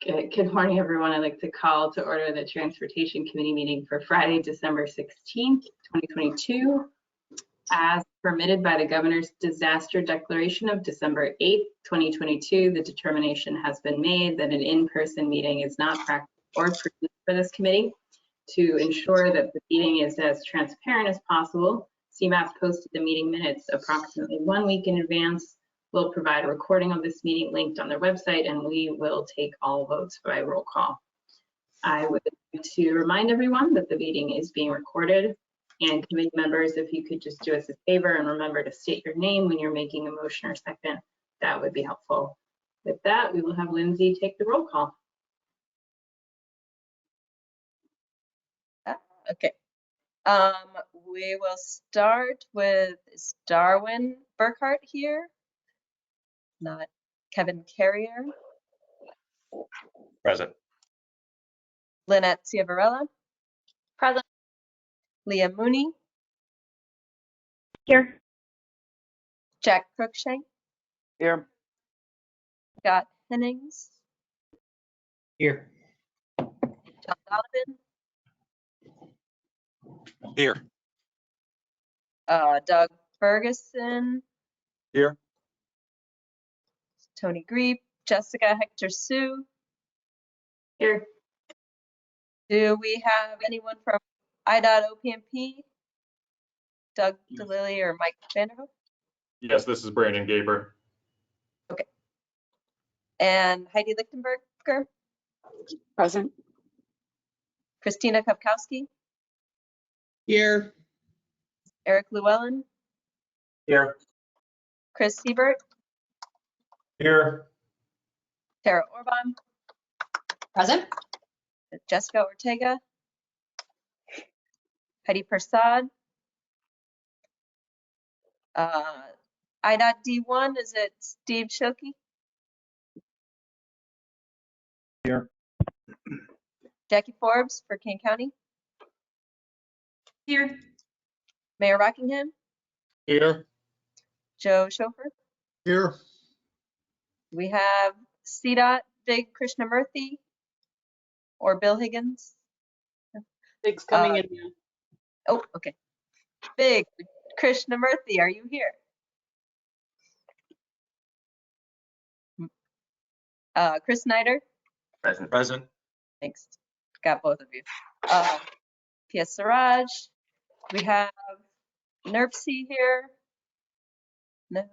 Good morning, everyone. I'd like to call to order the Transportation Committee meeting for Friday, December 16th, 2022. As permitted by the Governor's Disaster Declaration of December 8th, 2022, the determination has been made that an in-person meeting is not practical or prudent for this committee. To ensure that the meeting is as transparent as possible, CMAP posted the meeting minutes approximately 1 week in advance. We'll provide a recording of this meeting linked on their website, and we will take all votes by roll call. I would like to remind everyone that the meeting is being recorded, and committee members, if you could just do us a favor and remember to state your name when you're making a motion or second, that would be helpful. With that, we will have Lindsay take the roll call. Okay. We will start with, is Darwin Burkhart here? Not Kevin Carrier. Present. Lynette Ciavarella. Present. Leah Mooney. Here. Jack Cruikshank. Here. Scott Hennings. Here. John Donovan. Here. Doug Ferguson. Here. Tony Griep. Jessica Hector Sue. Here. Do we have anyone from IDOT OPMP? Doug DeLilly or Mike Vanderhook? Yes, this is Brandon Gaber. Okay. And Heidi Lichtenberger? Present. Christina Kopkowski? Here. Eric Llewellyn? Here. Chris Siebert? Here. Tara Orban? Present. Jessica Ortega? Heidi Persad? IDOT D1, is it Steve Shilkey? Here. Jackie Forbes for Kane County? Here. Mayor Rockingham? Here. Joe Schofer? Here. We have CDOT, Big Krishnamurthy or Bill Higgins? Big's coming in now. Oh, okay. Big Krishnamurthy, are you here? Chris Snyder? Present. Present. Thanks. Got both of you. P.S. Siraj. We have NERPC here. No.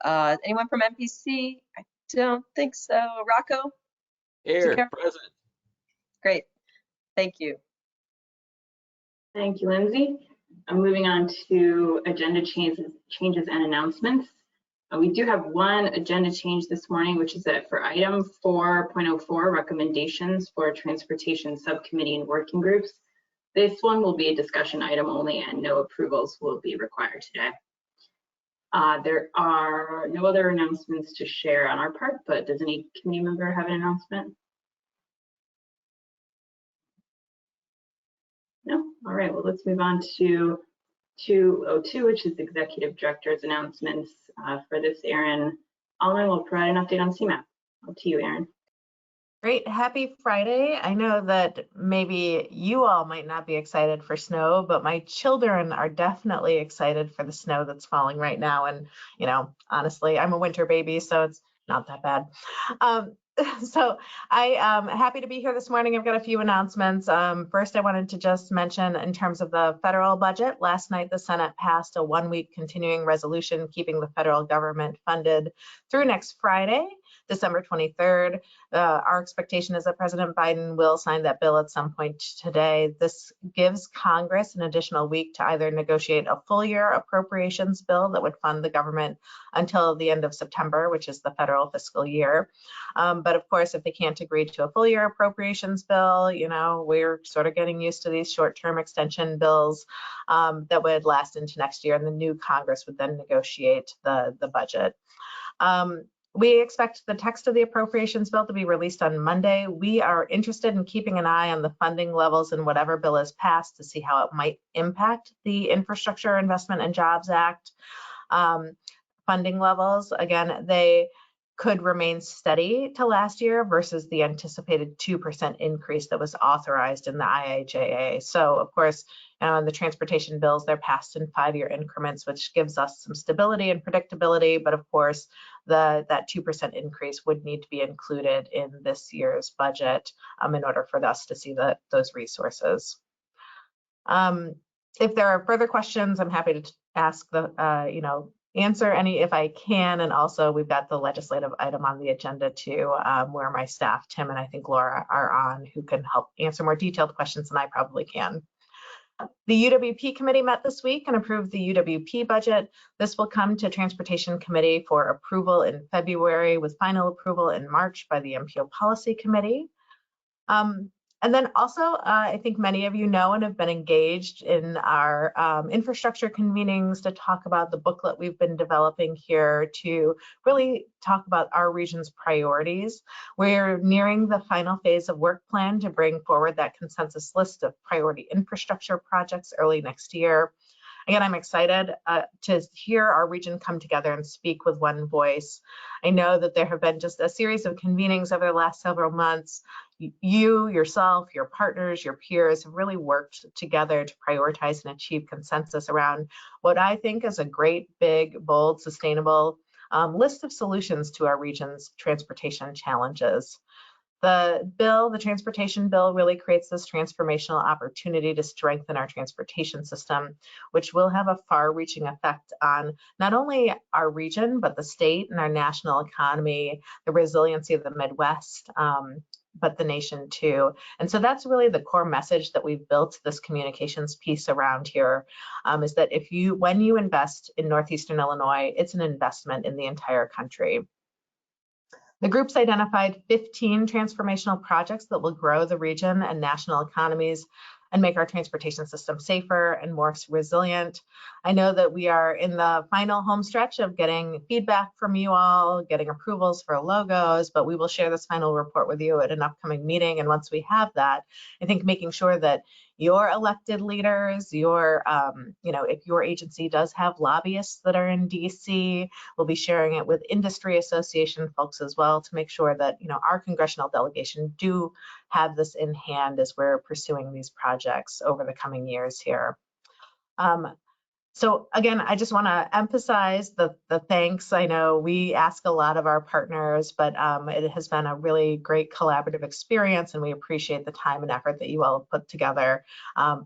Anyone from MPC? I don't think so. Rocco? Here. Present. Great. Thank you. Thank you, Lindsay. I'm moving on to agenda changes and announcements. We do have one agenda change this morning, which is that for item 4.04, recommendations for transportation subcommittee and working groups. This one will be a discussion item only and no approvals will be required today. There are no other announcements to share on our part, but does any committee member have an announcement? No? All right, well, let's move on to 202, which is Executive Director's announcements. For this, Erin Allman will provide an update on CMAP. Up to you, Erin. Great. Happy Friday. I know that maybe you all might not be excited for snow, but my children are definitely excited for the snow that's falling right now. And, you know, honestly, I'm a winter baby, so it's not that bad. So I am happy to be here this morning. I've got a few announcements. First, I wanted to just mention in terms of the federal budget, last night the Senate passed a 1-week continuing resolution keeping the federal government funded through next Friday, December 23rd. Our expectation is that President Biden will sign that bill at some point today. This gives Congress an additional week to either negotiate a full year appropriations bill that would fund the government until the end of September, which is the federal fiscal year. But of course, if they can't agree to a full year appropriations bill, you know, we're sort of getting used to these short-term extension bills that would last into next year, and the new Congress would then negotiate the budget. We expect the text of the appropriations bill to be released on Monday. We are interested in keeping an eye on the funding levels in whatever bill is passed to see how it might impact the Infrastructure Investment and Jobs Act funding levels. Again, they could remain steady to last year versus the anticipated 2% increase that was authorized in the IIJA. So of course, the transportation bills, they're passed in 5-year increments, which gives us some stability and predictability. But of course, that 2% increase would need to be included in this year's budget in order for us to see those resources. If there are further questions, I'm happy to ask answer any if I can. And also we've got the legislative item on the agenda too, where my staff, Tim and I think Laura, are on, who can help answer more detailed questions than I probably can. The UWP committee met this week and approved the UWP budget. This will come to Transportation Committee for approval in February, with final approval in March by the MPO Policy Committee. And then also, I think many of you know and have been engaged in our infrastructure convenings to talk about the booklet we've been developing here to really talk about our region's priorities. We're nearing the final phase of work plan to bring forward that consensus list of priority infrastructure projects early next year. Again, I'm excited to hear our region come together and speak with one voice. I know that there have been just a series of convenings over the last several months. You, yourself, your partners, your peers have really worked together to prioritize and achieve consensus around what I think is a great, big, bold, sustainable list of solutions to our region's transportation challenges. The transportation bill really creates this transformational opportunity to strengthen our transportation system, which will have a far-reaching effect on not only our region, but the state and our national economy, the resiliency of the Midwest, but the nation too. And so that's really the core message that we've built this communications piece around here, is that when you invest in Northeastern Illinois, it's an investment in the entire country. The group's identified 15 transformational projects that will grow the region and national economies and make our transportation system safer and more resilient. I know that we are in the final home stretch of getting feedback from you all, getting approvals for logos, but we will share this final report with you at an upcoming meeting. And once we have that, I think making sure that your elected leaders, if your agency does have lobbyists that are in DC, we'll be sharing it with industry association folks as well to make sure that our congressional delegation do have this in hand as we're pursuing these projects over the coming years here. So again, I just want to emphasize the thanks. I know we ask a lot of our partners, but it has been a really great collaborative experience, and we appreciate the time and effort that you all have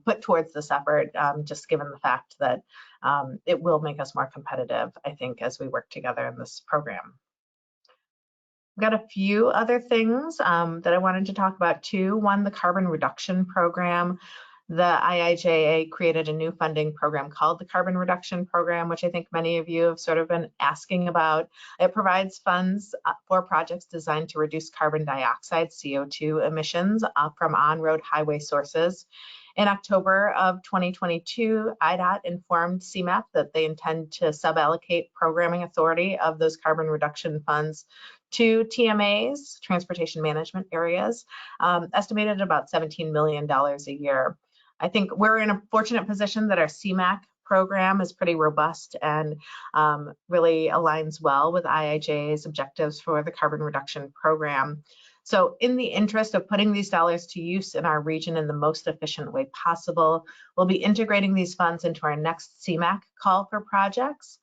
put towards this effort, just given the fact that it will make us more competitive, I think, as we work together in this program. I've got a few other things that I wanted to talk about too. One, the carbon reduction program. The IIJA created a new funding program called the Carbon Reduction Program, which I think many of you have sort of been asking about. It provides funds for projects designed to reduce carbon dioxide, CO2 emissions from on-road highway sources. In October of 2022, IDOT informed CMAP that they intend to suballocate programming authority of those carbon reduction funds to TMAs, transportation management areas, estimated at about $17 million a year. I think we're in a fortunate position that our CMAC program is pretty robust and really aligns well with IIJA's objectives for the carbon reduction program. So in the interest of putting these dollars to use in our region in the most efficient way possible, we'll be integrating these funds into our next CMAC call for projects,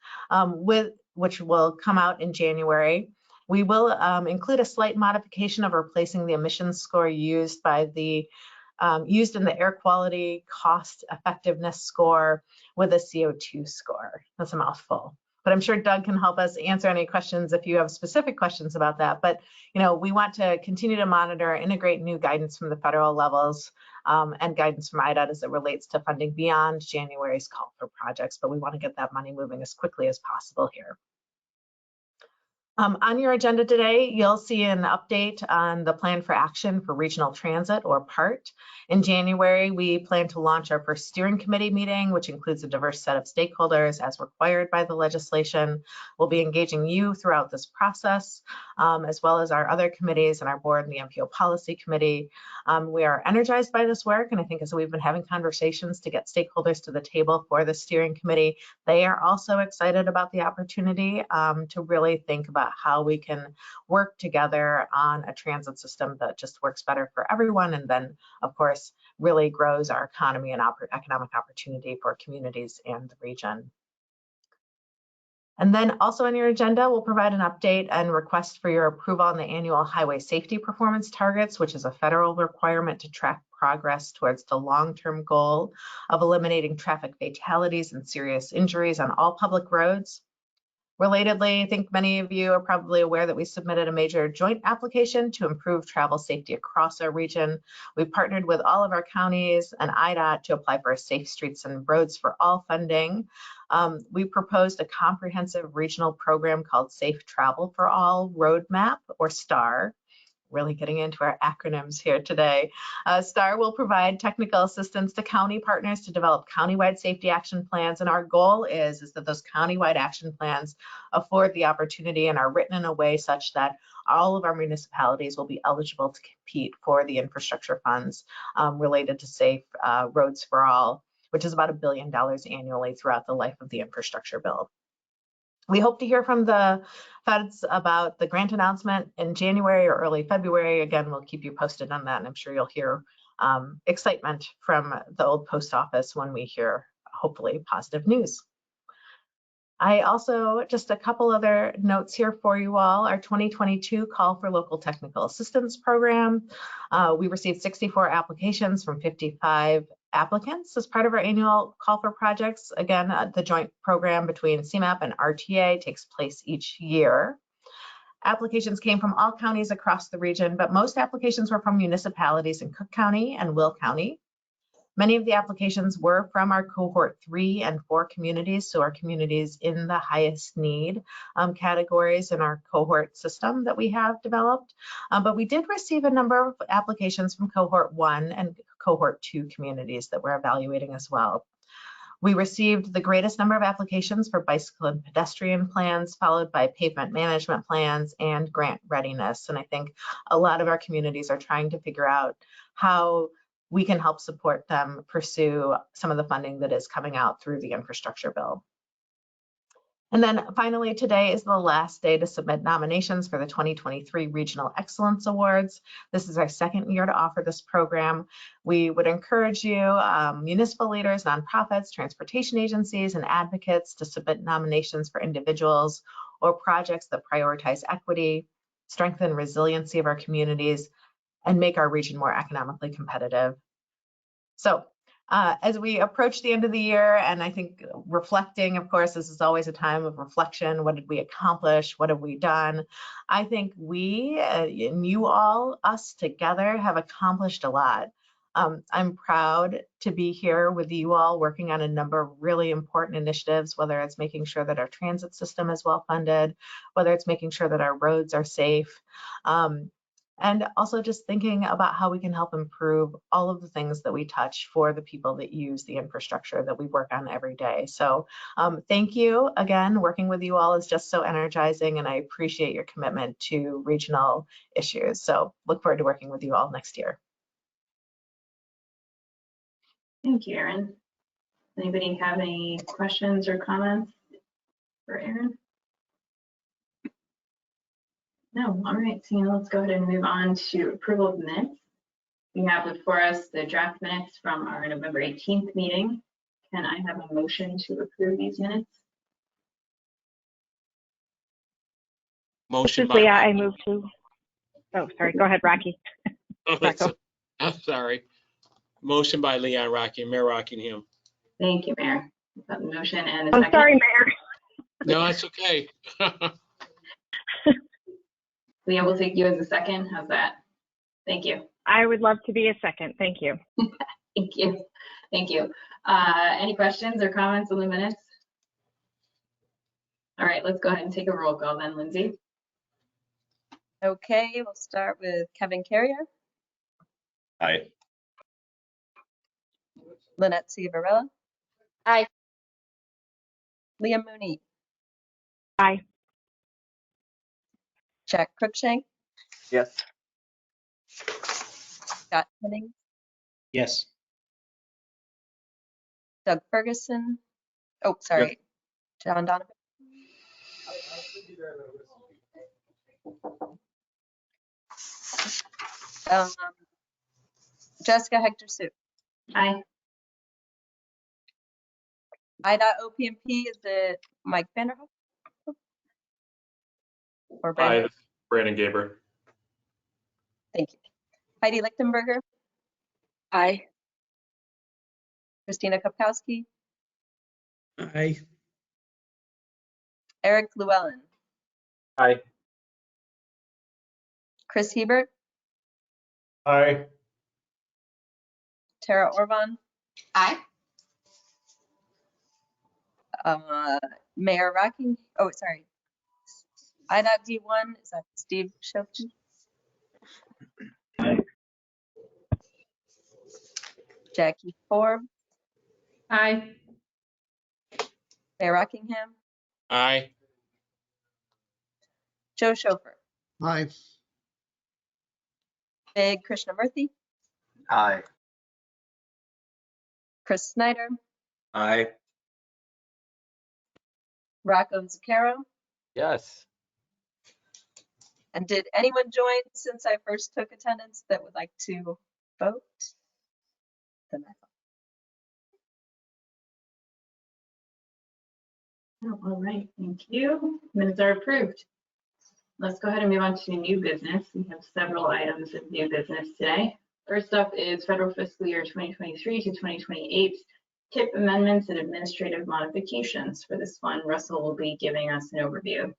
which will come out in January. We will include a slight modification of replacing the emissions score used in the air quality cost effectiveness score with a CO2 score. That's a mouthful, but I'm sure Doug can help us answer any questions if you have specific questions about that. But we want to continue to monitor, integrate new guidance from the federal levels and guidance from IDOT as it relates to funding beyond January's call for projects, but we want to get that money moving as quickly as possible here. On your agenda today, you'll see an update on the plan for action for regional transit, or PART. In January, we plan to launch our first steering committee meeting, which includes a diverse set of stakeholders as required by the legislation. We'll be engaging you throughout this process, as well as our other committees and our board and the MPO Policy Committee. We are energized by this work, and I think as we've been having conversations to get stakeholders to the table for the steering committee, they are also excited about the opportunity to really think about about how we can work together on a transit system that just works better for everyone, and then, of course, really grows our economy and economic opportunity for communities and the region. And then also on your agenda, we'll provide an update and request for your approval on the annual highway safety performance targets, which is a federal requirement to track progress towards the long-term goal of eliminating traffic fatalities and serious injuries on all public roads. Relatedly, I think many of you are probably aware that we submitted a major joint application to improve travel safety across our region. We partnered with all of our counties and IDOT to apply for a Safe Streets and Roads for All funding. We proposed a comprehensive regional program called Safe Travel for All Roadmap, or STAR. Really getting into our acronyms here today. STAR will provide technical assistance to county partners to develop countywide safety action plans. And our goal is that those countywide action plans afford the opportunity and are written in a way such that all of our municipalities will be eligible to compete for the infrastructure funds related to Safe Roads for All, which is about $1 billion annually throughout the life of the infrastructure bill. We hope to hear from the feds about the grant announcement in January or early February. Again, we'll keep you posted on that, and I'm sure you'll hear excitement from the old post office when we hear, hopefully, positive news. I also, just a couple other notes here for you all. Our 2022 Call for Local Technical Assistance Program. We received 64 applications from 55 applicants as part of our annual call for projects. Again, the joint program between CMAP and RTA takes place each year. Applications came from all counties across the region, but most applications were from municipalities in Cook County and Will County. Many of the applications were from our cohort 3 and 4 communities, so our communities in the highest need categories in our cohort system that we have developed. But we did receive a number of applications from cohort 1 and cohort 2 communities that we're evaluating as well. We received the greatest number of applications for bicycle and pedestrian plans, followed by pavement management plans and grant readiness. And I think a lot of our communities are trying to figure out how we can help support them pursue some of the funding that is coming out through the infrastructure bill. And then finally, today is the last day to submit nominations for the 2023 Regional Excellence Awards. This is our second year to offer this program. We would encourage you, municipal leaders, nonprofits, transportation agencies, and advocates to submit nominations for individuals or projects that prioritize equity, strengthen resiliency of our communities, and make our region more economically competitive. So as we approach the end of the year, and I think reflecting, of course, this is always a time of reflection. What did we accomplish? What have we done? I think we and you all, us together, have accomplished a lot. I'm proud to be here with you all working on a number of really important initiatives, whether it's making sure that our transit system is well funded, whether it's making sure that our roads are safe, and also just thinking about how we can help improve all of the things that we touch for the people that use the infrastructure that we work on every day. So thank you again. Working with you all is just so energizing, and I appreciate your commitment to regional issues. So look forward to working with you all next year. Thank you, Erin. Anybody have any questions or comments for Erin? No, all right, so let's go ahead and move on to approval of minutes. We have before us the draft minutes from our November 18th meeting. Can I have a motion to approve these minutes? This Motion is by, Leah. I move to. Oh, sorry. Go ahead, Rocky. I'm sorry. Motion by Leon Rocky, Mayor Rockingham. Thank you, Mayor. A motion and a I'm second. sorry, Mayor. No, that's okay. Leah, we'll take you as a second. How's that? Thank you. I would love to be a second. Thank you. Thank you. Thank you. Any questions or comments on the minutes? All right, let's go ahead and take a roll call then, Lindsay. Okay, we'll start with Kevin Carrier, Aye. Lynette Ciavarella. Aye. Leah Mooney, Aye. Jack Cruikshank, Yes. Scott Hennings, Yes. Doug Ferguson. Oh, sorry, John Donovan. Jessica Hector Sue. Aye. IDOT OPMP, is it Mike Vanderhook? Or Aye, Brandon? this is Brandon Gaber. Thank you. Heidi Lichtenberger, Aye. Christina Kopkowski, Aye. Eric Llewellyn, Aye. Chris Hebert, Aye. Tara Orban, Aye. Mayor Rocking, oh, sorry. IDOT D1, is that Steve Shofsky? Jackie Forbes, Aye. Mayor Rockingham, Aye. Joe Schofer, Aye. Big Krishnamurthy, Aye. Chris Snyder, Aye. Rocco Zucchero. Yes. And did anyone join since I first took attendance that would like to vote? Then I Oh, all right, thank you. Minutes are approved. Let's go ahead and move on to new business. We have several items of new business today. First up is federal fiscal year 2023 to 2028 TIP amendments and administrative modifications. For this one, Russell will be giving us an overview.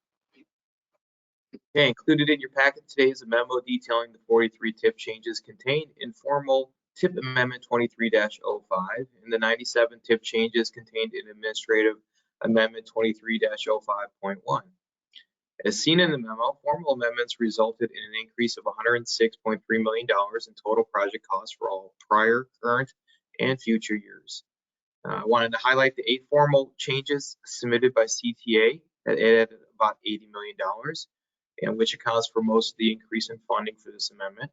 Okay, included in your packet today is a memo detailing the 43 TIP changes contained in formal TIP Amendment 23-05 and the 97 TIP changes contained in Administrative Amendment 23-05.1. As seen in the memo, formal amendments resulted in an increase of $106.3 million in total project costs for all prior, current, and future years. I wanted to highlight the 8 formal changes submitted by CTA that added about $80 million. And which accounts for most of the increase in funding for this amendment.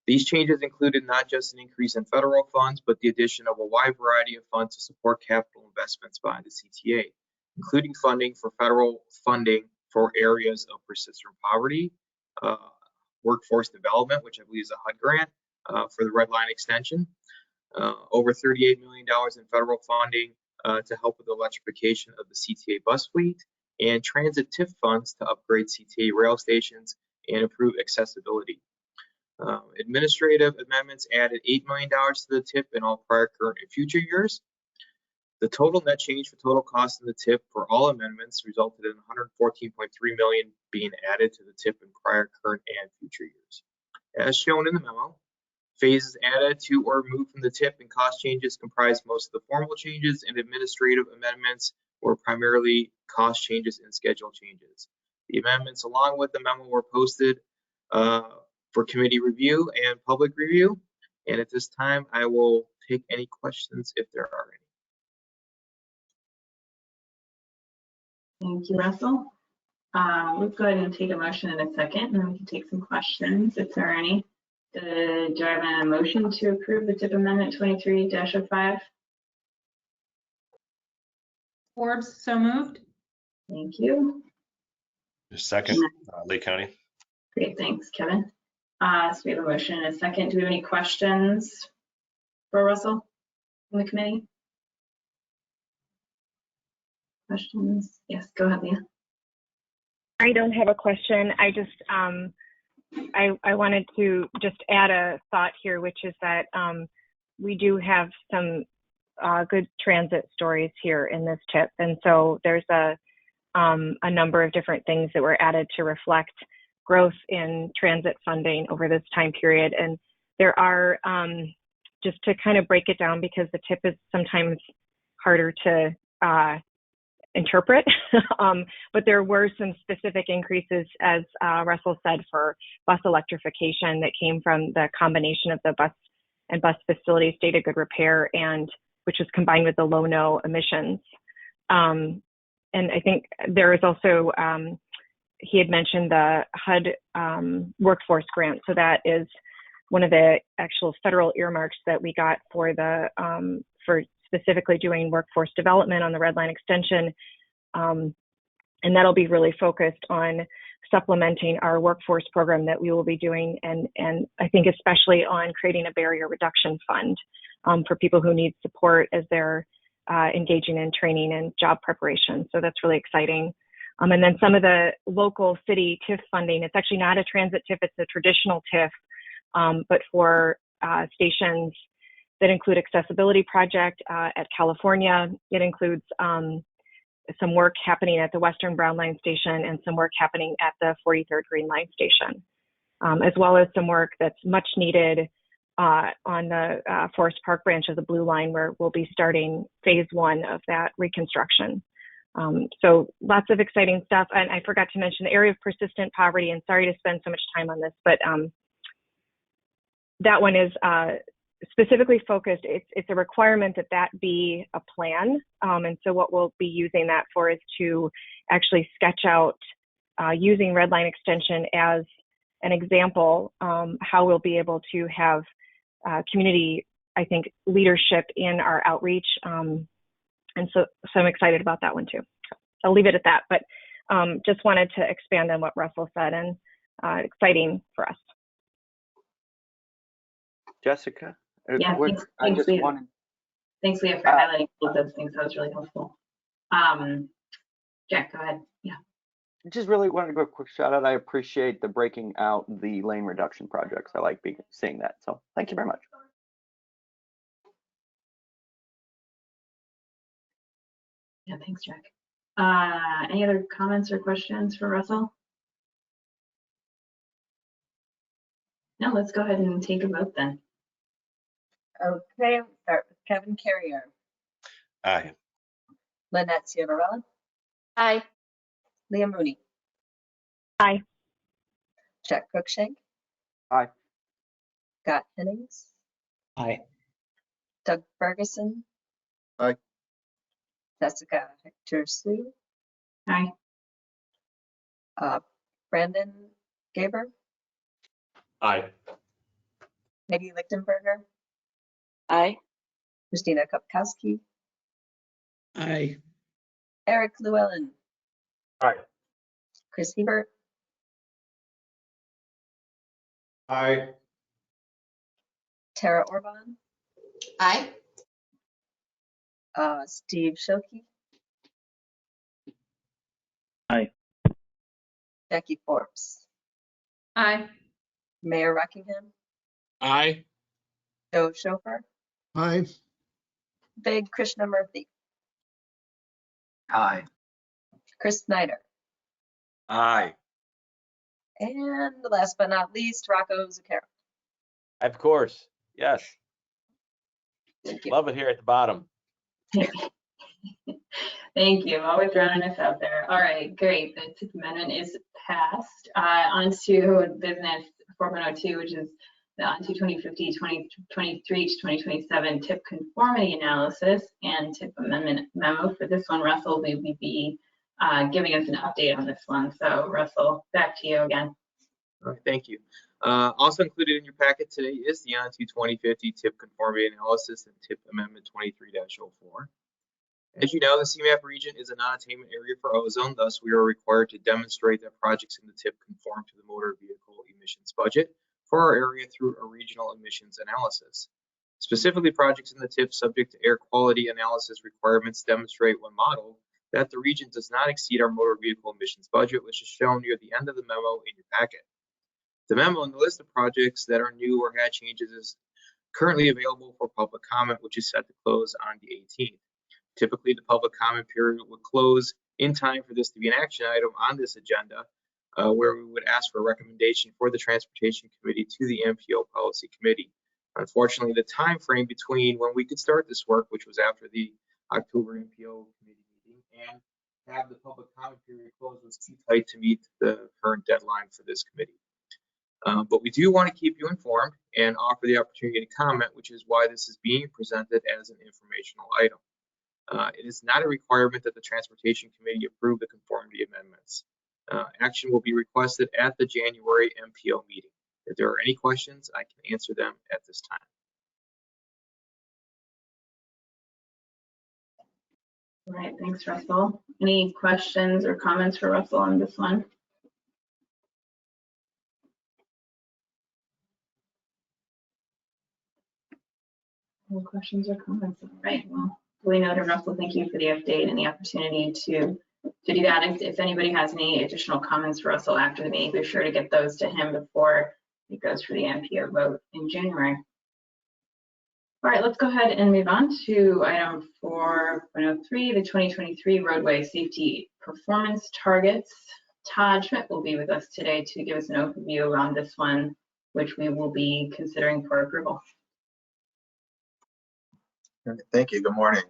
These changes included not just an increase in federal funds, but the addition of a wide variety of funds to support capital investments by the CTA, including funding for federal funding for areas of persistent poverty, workforce development, which I believe is a HUD grant for the Red Line extension, over $38 million in federal funding to help with the electrification of the CTA bus fleet, and transit TIF funds to upgrade CTA rail stations and improve accessibility. Administrative amendments added $8 million to the TIP in all prior, current, and future years. The total net change for total cost in the TIP for all amendments resulted in $114.3 million being added to the TIP in prior, current, and future years. As shown in the memo, phases added to or removed from the TIP and cost changes comprise most of the formal changes, and administrative amendments were primarily cost changes and schedule changes. The amendments along with the memo were posted for committee review and public review. And at this time, I will take any questions if there are any. Thank you, Russell. Let's go ahead and take a motion in a second, and then we can take some questions if there are any. Do I have a motion to approve the TIP amendment 23-05? Forbes, so moved. Thank you. Second, Lake County. Great, thanks, Kevin. So we have a motion and a second. Do we have any questions for Russell from the committee? Questions? Yes, go ahead, Leah. I don't have a question. I just, I wanted to just add a thought here, which is that we do have some good transit stories here in this TIP. And so there's a number of different things that were added to reflect growth in transit funding over this time period. And there are, just to kind of break it down, because the TIP is sometimes harder to interpret, but there were some specific increases, as Russell said, for bus electrification that came from the combination of the bus and bus facility state of good repair, and which was combined with the low-no emissions. And I think there is also, he had mentioned the HUD workforce grant. So that is one of the actual federal earmarks that we got for the, for specifically doing workforce development on the Red Line extension. And that'll be really focused on supplementing our workforce program that we will be doing, and I think especially on creating a barrier reduction fund for people who need support as they're engaging in training and job preparation. So that's really exciting. And then some of the local city TIF funding, it's actually not a transit TIF, it's a traditional TIF, but for stations that include accessibility project at California. It includes some work happening at the Western Brown Line station and some work happening at the 43rd Green Line station, as well as some work that's much needed on the Forest Park branch of the Blue Line, where we'll be starting phase 1 of that reconstruction. So lots of exciting stuff. And I forgot to mention the area of persistent poverty, and sorry to spend so much time on this, but that one is specifically focused. It's a requirement that be a plan. And so what we'll be using that for is to actually sketch out using red line extension as an example, how we'll be able to have community, I think, leadership in our outreach. And so I'm excited about that one too. I'll leave it at that, but just wanted to expand on what Russell said, and exciting for us. Jessica? Yeah, thanks, Leah. Thanks, Leah, for highlighting all of those things. That was really helpful. Jack, go ahead. Yeah. Just really wanted to give a quick shout out. I appreciate the breaking out the lane reduction projects. I like seeing that. So thank you very much. Yeah, thanks, Jack. Any other comments or questions for Russell? No, let's go ahead and take a vote then. Okay, we'll start with Kevin Carrier, Aye. Lynette Sierra, Aye. Leah Mooney, Aye. Jack Cruikshank. Aye. Scott Hennings. Aye. Doug Ferguson. Aye. Jessica Hector Sue. Aye. Brandon Gaber. Aye. Maggie Lichtenberger. Aye. Christina Kopkowski. Aye. Eric Llewellyn. Aye. Chris Hebert. Aye. Tara Orban. Aye. Steve Shilkey. Aye. Jackie Forbes. Aye. Mayor Rockingham. Aye. Joe Chauffeur. Aye. Big Krishnamurthy. Aye. Chris Snyder. Aye. And last but not least, Rocco Zucchero. Of course. Yes. Thank you. Love it here at the bottom. Thank you. Always running us out there. All right, great. The TIP amendment is passed. On to business 4.02, which is the onto 2050, 2023 to 2027 TIP conformity analysis and TIP amendment memo. For this one, Russell will be giving us an update on this one. So Russell, back to you again. All right, thank you. Also included in your packet today is the onto 2050 TIP conformity analysis and TIP amendment 23-04. As you know, the CMAP region is a non-attainment area for ozone. Thus, we are required to demonstrate that projects in the TIP conform to the motor vehicle emissions budget for our area through a regional emissions analysis. Specifically, projects in the TIP subject to air quality analysis requirements demonstrate when modeled that the region does not exceed our motor vehicle emissions budget, which is shown near the end of the memo in your packet. The memo and the list of projects that are new or had changes is currently available for public comment, which is set to close on the 18th. Typically, the public comment period would close in time for this to be an action item on this agenda, where we would ask for a recommendation for the Transportation Committee to the MPO Policy Committee. Unfortunately, the time frame between when we could start this work, which was after the October MPO Committee meeting, and have the public comment period close was too tight to meet the current deadline for this committee. But we do want to keep you informed and offer the opportunity to comment, which is why this is being presented as an informational item. It is not a requirement that the Transportation Committee approve the conformity amendments. Action will be requested at the January MPO meeting. If there are any questions, I can answer them at this time. All right, thanks, Russell. Any questions or comments for Russell on this one? No questions or comments? All right, well, duly noted. Russell, thank you for the update and the opportunity to do that. If anybody has any additional comments for Russell after the meeting, be sure to get those to him before it goes for the MPO vote in January. All right, let's go ahead and move on to item 4.03, the 2023 roadway safety performance targets. Todd Schmidt will be with us today to give us an overview around this one, which we will be considering for approval. Thank you. Good morning.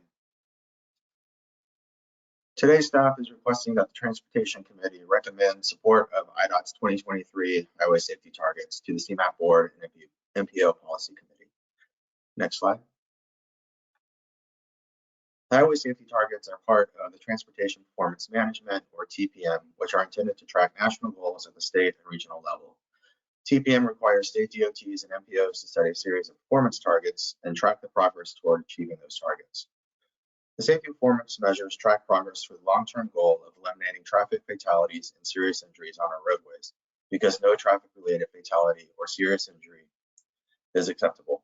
Today's staff is requesting that the Transportation Committee recommend support of IDOT's 2023 highway safety targets to the CMAP board and MPO policy committee. Next slide. The highway safety targets are part of the Transportation Performance Management, or TPM, which are intended to track national goals at the state and regional level. TPM requires state DOTs and MPOs to set a series of performance targets and track the progress toward achieving those targets. The safety performance measures track progress for the long-term goal of eliminating traffic fatalities and serious injuries on our roadways, because no traffic-related fatality or serious injury is acceptable.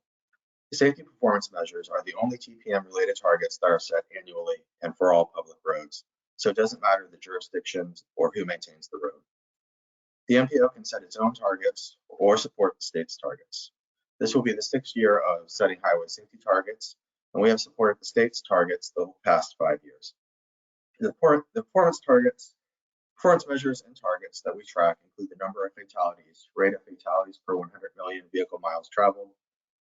The safety performance measures are the only TPM-related targets that are set annually and for all public roads, so it doesn't matter the jurisdictions or who maintains the road. The MPO can set its own targets or support the state's targets. This will be the 6th year of setting highway safety targets, and we have supported the state's targets the past 5 years. The performance measures and targets that we track include the number of fatalities, rate of fatalities per 100 million vehicle miles traveled,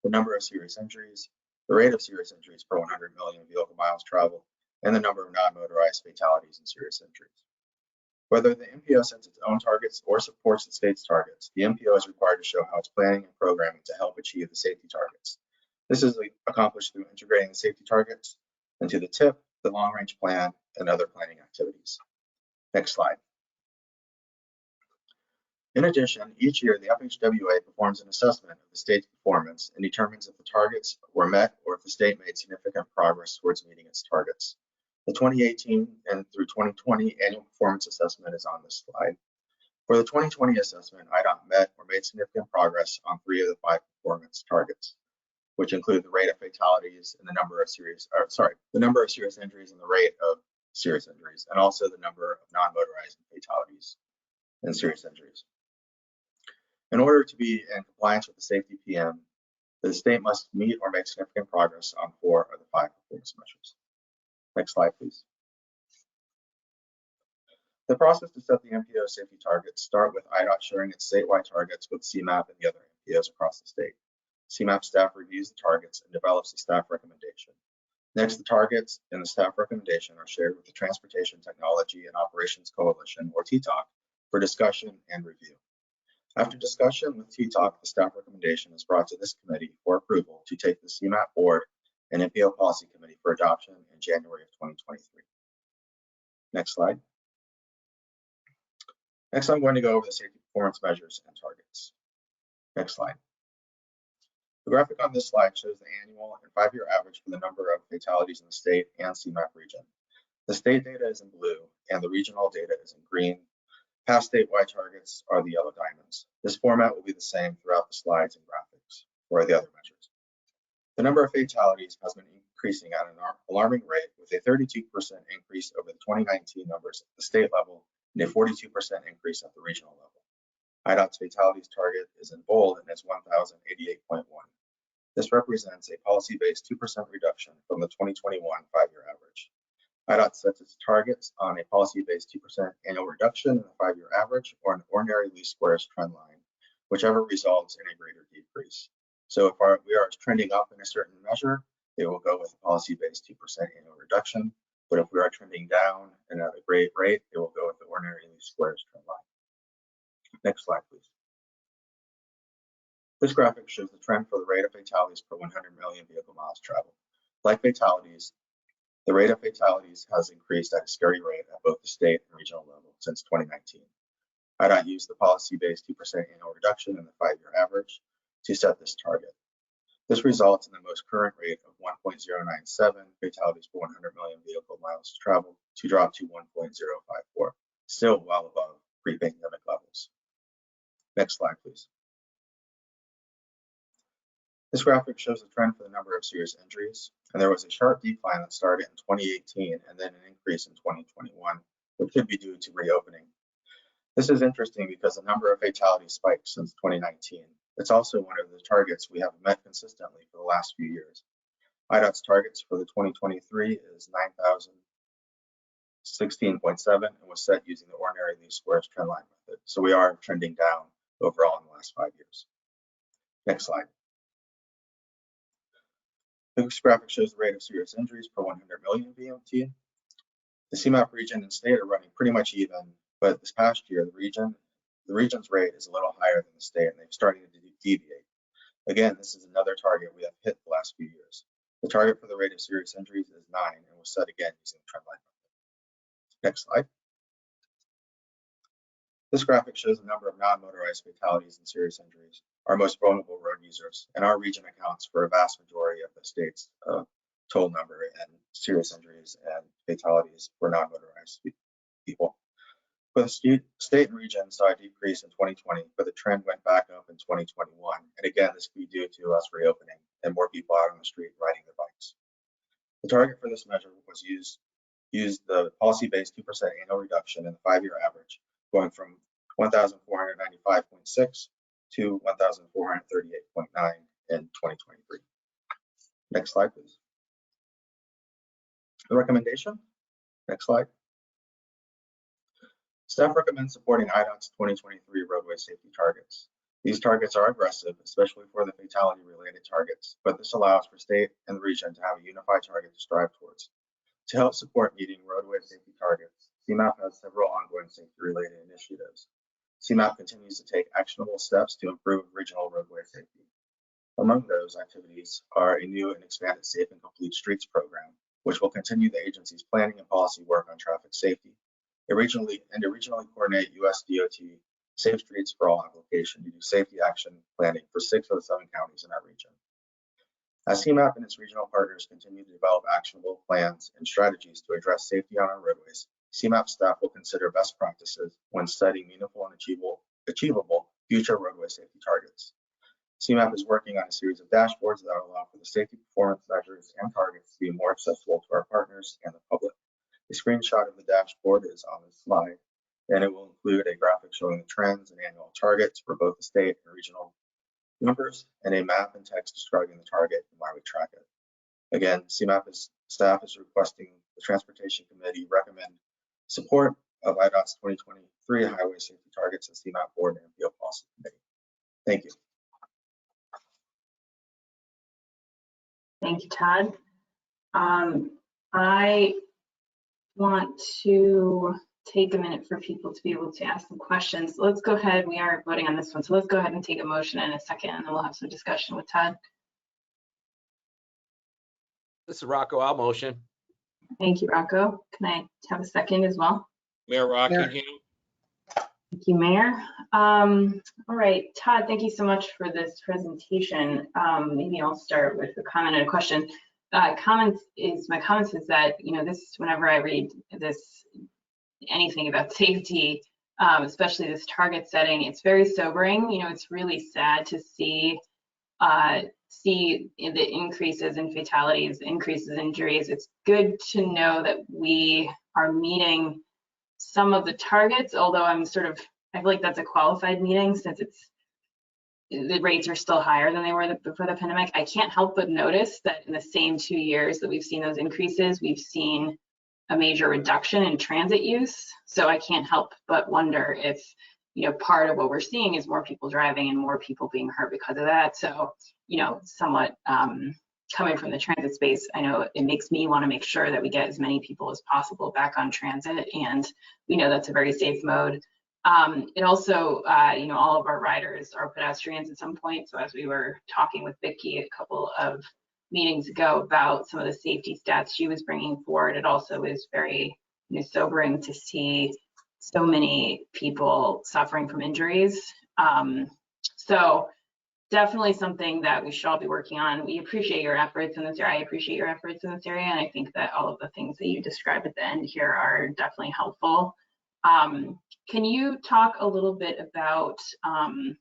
the number of serious injuries, the rate of serious injuries per 100 million vehicle miles traveled, and the number of non-motorized fatalities and serious injuries. Whether the MPO sets its own targets or supports the state's targets, the MPO is required to show how it's planning and programming to help achieve the safety targets. This is accomplished through integrating the safety targets into the TIP, the long-range plan, and other planning activities. Next slide. In addition, each year the FHWA performs an assessment of the state's performance and determines if the targets were met or if the state made significant progress towards meeting its targets. The 2018 and through 2020 annual performance assessment is on this slide. For the 2020 assessment, IDOT met or made significant progress on 3 of the 5 performance targets, which include the rate of fatalities and the number of serious injuries and the rate of serious injuries, and also the number of non-motorized fatalities and serious injuries. In order to be in compliance with the safety PM, the state must meet or make significant progress on 4 of the 5 performance measures. Next slide, please. The process to set the MPO safety targets start with IDOT sharing its statewide targets with CMAP and the other MPOs across the state. CMAP staff reviews the targets and develops a staff recommendation. Next, the targets and the staff recommendation are shared with the Transportation Technology and Operations Coalition, or TTOC, for discussion and review. After discussion with TTOC, the staff recommendation is brought to this committee for approval to take the CMAP board and MPO policy committee for adoption in January of 2023. Next slide. Next, I'm going to go over the safety performance measures and targets. Next slide. The graphic on this slide shows the annual and 5-year average for the number of fatalities in the state and CMAP region. The state data is in blue and the regional data is in green. Past statewide targets are the yellow diamonds. This format will be the same throughout the slides and graphics for the other measures. The number of fatalities has been increasing at an alarming rate, with a 32% increase over the 2019 numbers at the state level and a 42% increase at the regional level. IDOT's fatalities target is in bold and is 1,088.1. This represents a policy-based 2% reduction from the 2021 5-year average. IDOT sets its targets on a policy-based 2% annual reduction in the 5-year average or an ordinary least squares trend line, whichever results in a greater decrease. So if we are trending up in a certain measure, it will go with a policy-based 2% annual reduction. But if we are trending down and at a great rate, it will go with the ordinary least squares trend line. Next slide, please. This graphic shows the trend for the rate of fatalities per 100 million vehicle miles traveled. Like fatalities, the rate of fatalities has increased at a scary rate at both the state and regional level since 2019. IDOT used the policy-based 2% annual reduction in the 5-year average to set this target. This results in the most current rate of 1.097 fatalities per 100 million vehicle miles traveled to drop to 1.054, still well above pre-pandemic levels. Next slide, please. This graphic shows the trend for the number of serious injuries, and there was a sharp decline that started in 2018 and then an increase in 2021, which could be due to reopening. This is interesting because the number of fatalities spiked since 2019. It's also one of the targets we have met consistently for the last few years. IDOT's targets for the 2023 is 9,016.7 and was set using the ordinary least squares trendline method. So we are trending down overall in the last 5 years. Next slide. This graphic shows the rate of serious injuries per 100 million VMT. The CMAP region and state are running pretty much even, but this past year, the region's rate is a little higher than the state, and they've started to deviate. Again, this is another target we have hit the last few years. The target for the rate of serious injuries is 9 and was set again using the trendline method. Next slide. This graphic shows the number of non-motorized fatalities and serious injuries, our most vulnerable road users, and our region accounts for a vast majority of the state's total number and serious injuries and fatalities for non-motorized people. Both state and region saw a decrease in 2020, but the trend went back up in 2021. And again, this could be due to us reopening and more people out on the street riding their bikes. The target for this measure was used the policy-based 2% annual reduction in the 5-year average, going from 1,495.6 to 1,438.9 in 2023. Next slide, please. The recommendation. Next slide. Staff recommends supporting IDOT's 2023 roadway safety targets. These targets are aggressive, especially for the fatality-related targets, but this allows for state and the region to have a unified target to strive towards. To help support meeting roadway safety targets, CMAP has several ongoing safety-related initiatives. CMAP continues to take actionable steps to improve regional roadway safety. Among those activities are a new and expanded Safe and Complete Streets program, which will continue the agency's planning and policy work on traffic safety. Originally coordinate US DOT Safe Streets for All application to do safety action planning for 6 of the 7 counties in our region. As CMAP and its regional partners continue to develop actionable plans and strategies to address safety on our roadways, CMAP staff will consider best practices when studying meaningful and achievable future roadway safety targets. CMAP is working on a series of dashboards that allow for the safety performance measures and targets to be more accessible to our partners and the public. A screenshot of the dashboard is on the slide, and it will include a graphic showing the trends and annual targets for both the state and regional numbers, and a map and text describing the target and why we track it. Again, CMAP staff is requesting the Transportation Committee recommend support of IDOT's 2023 highway safety targets and CMAP board and MPO policy committee. Thank you. Thank you, Todd. I want to take a minute for people to be able to ask some questions. Let's go ahead. We are voting on this one, so let's go ahead and take a motion in a second, and then we'll have some discussion with Todd. This is Rocco. I'll motion. Thank you, Rocco. Can I have a second as well? Mayor Rockingham. Thank you, Mayor. All right, Todd, thank you so much for this presentation. Maybe I'll start with a comment and a question. My comments is that, you know, this, whenever I read this, anything about safety, especially this target setting, it's very sobering. You know, it's really sad to see the increases in fatalities, increases in injuries. It's good to know that we are meeting some of the targets, although I feel like that's a qualified meeting since the rates are still higher than they were before the pandemic. I can't help but notice that in the same 2 years that we've seen those increases, we've seen a major reduction in transit use. So I can't help but wonder if, you know, part of what we're seeing is more people driving and more people being hurt because of that. So, you know, somewhat coming from the transit space, I know it makes me want to make sure that we get as many people as possible back on transit, and we know that's a very safe mode. It also, you know, all of our riders are pedestrians at some point. So as we were talking with Vicki a couple of meetings ago about some of the safety stats she was bringing forward, it also is very, you know, sobering to see so many people suffering from injuries. So definitely something that we should all be working on. We appreciate your efforts in this area. I appreciate your efforts in this area. And I think that all of the things that you described at the end here are definitely helpful. Can you talk a little bit about, I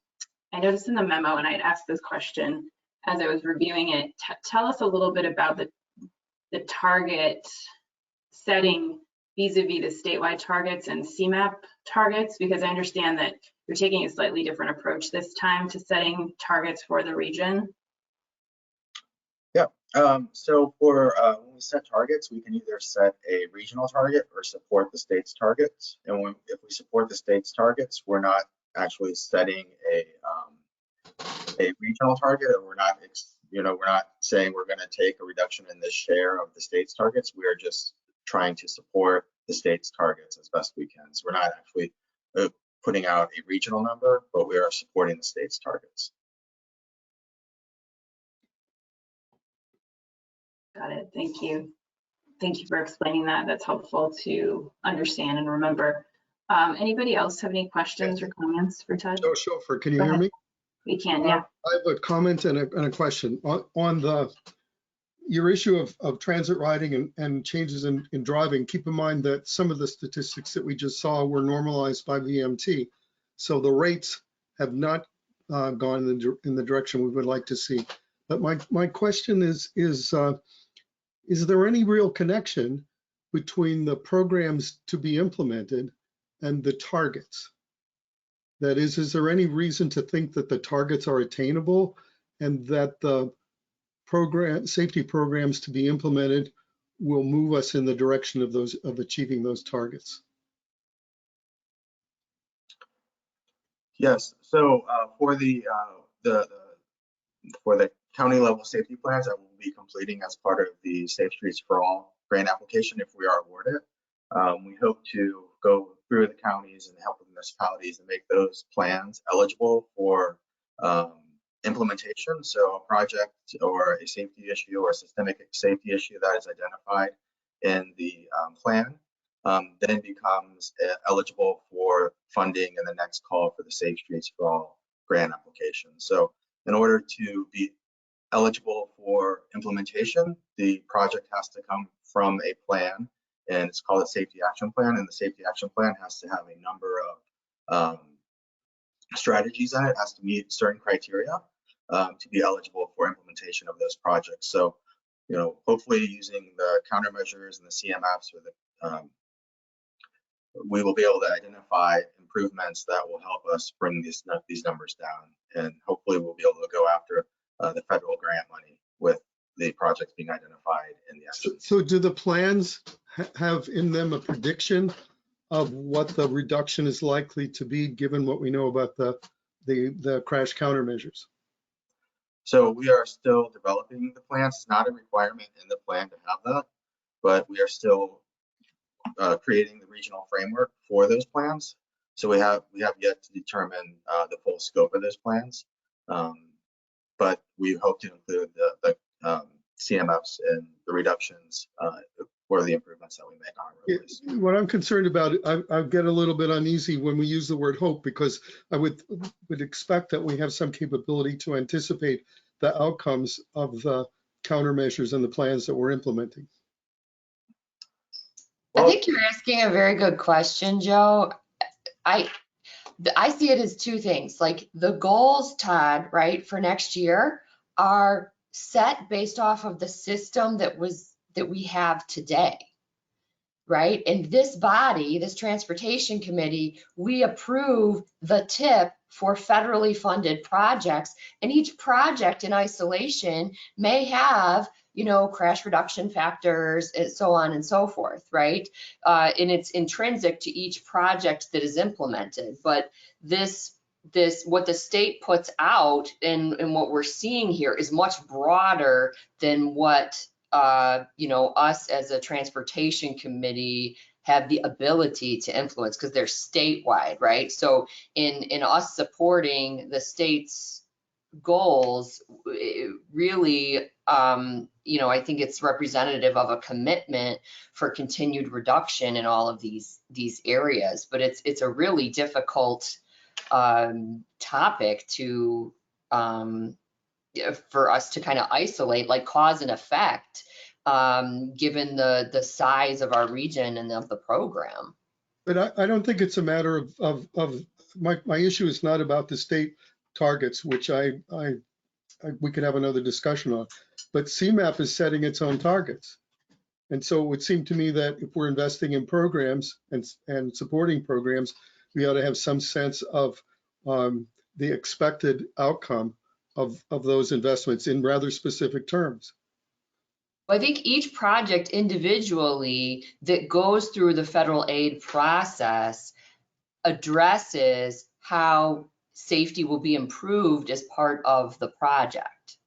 noticed in the memo, and I'd asked this question as I was reviewing it, tell us a little bit about the target setting vis-a-vis the statewide targets and CMAP targets, because I understand that you're taking a slightly different approach this time to setting targets for the region. Yeah, so for when we set targets, we can either set a regional target or support the state's targets. And if we support the state's targets, we're not actually setting a regional target, or we're not, we're not saying we're going to take a reduction in this share of the state's targets. We are just trying to support the state's targets as best we can. So we're not actually putting out a regional number, but we are supporting the state's targets. Got it. Thank you. Thank you for explaining that. That's helpful to understand and remember. Anybody else have any questions or comments for Ted? Joe Schofer, can you Go hear ahead. me? We can, yeah. I have a comment and a question. On your issue of transit riding and changes in driving, keep in mind that some of the statistics that we just saw were normalized by VMT. So the rates have not gone in the direction we would like to see. But my question is there any real connection between the programs to be implemented and the targets? That is there any reason to think that the targets are attainable and that the safety programs to be implemented will move us in the direction of achieving those targets? Yes. So for the county level safety plans that we'll be completing as part of the Safe Streets for All grant application, if we are awarded, we hope to go through the counties and help the municipalities and make those plans eligible for implementation. So a project or a safety issue or a systemic safety issue that is identified in the plan then becomes eligible for funding in the next call for the Safe Streets for All grant application. So in order to be eligible for implementation, the project has to come from a plan, and it's called a safety action plan. And the safety action plan has to have a number of strategies in it. It has to meet certain criteria to be eligible for implementation of those projects. So, hopefully using the countermeasures and the CMAPs or the we will be able to identify improvements that will help us bring these numbers down, and hopefully we'll be able to go after the federal grant money with the projects being identified in the estimates. So do the plans have in them a prediction of what the reduction is likely to be, given what we know about the crash countermeasures? So we are still developing the plans. It's not a requirement in the plan to have that, but we are still creating the regional framework for those plans. So we have yet to determine the full scope of those plans, but we hope to include the CMFs and the reductions for the improvements that we make on our roadways. What I'm concerned about, I get a little bit uneasy when we use the word hope, because I would expect that we have some capability to anticipate the outcomes of the countermeasures and the plans that we're implementing. I think you're asking a very good question, Joe. I see it as two things. Like the goals, Todd, right, for next year are set based off of the system that we have today, right? And this body, this transportation committee, we approve the TIP for federally funded projects, and each project in isolation may have, crash reduction factors and so on and so forth, right? And it's intrinsic to each project that is implemented. But this what the state puts out and what we're seeing here is much broader than what us as a transportation committee have the ability to influence, because they're statewide, right? So in us supporting the state's goals, really, I think it's representative of a commitment for continued reduction in all of these areas. But it's a really difficult topic to for us to kind of isolate, like cause and effect, given the size of our region and of the program. But I don't think it's a matter of my issue is not about the state targets, which I we could have another discussion on. But CMAP is setting its own targets. And so it would seem to me that if we're investing in programs and supporting programs, we ought to have some sense of the expected outcome of those investments in rather specific terms. I think each project individually that goes through the federal aid process addresses how safety will be improved as part of the project.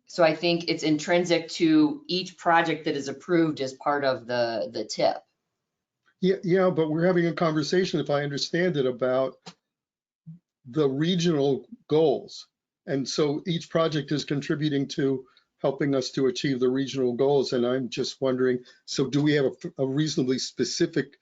So I think it's intrinsic to each project that is approved as part of the TIP. Yeah, but we're having a conversation, if I understand it, about the regional goals. And so each project is contributing to helping us to achieve the regional goals. And I'm just wondering, so do we have a reasonably specific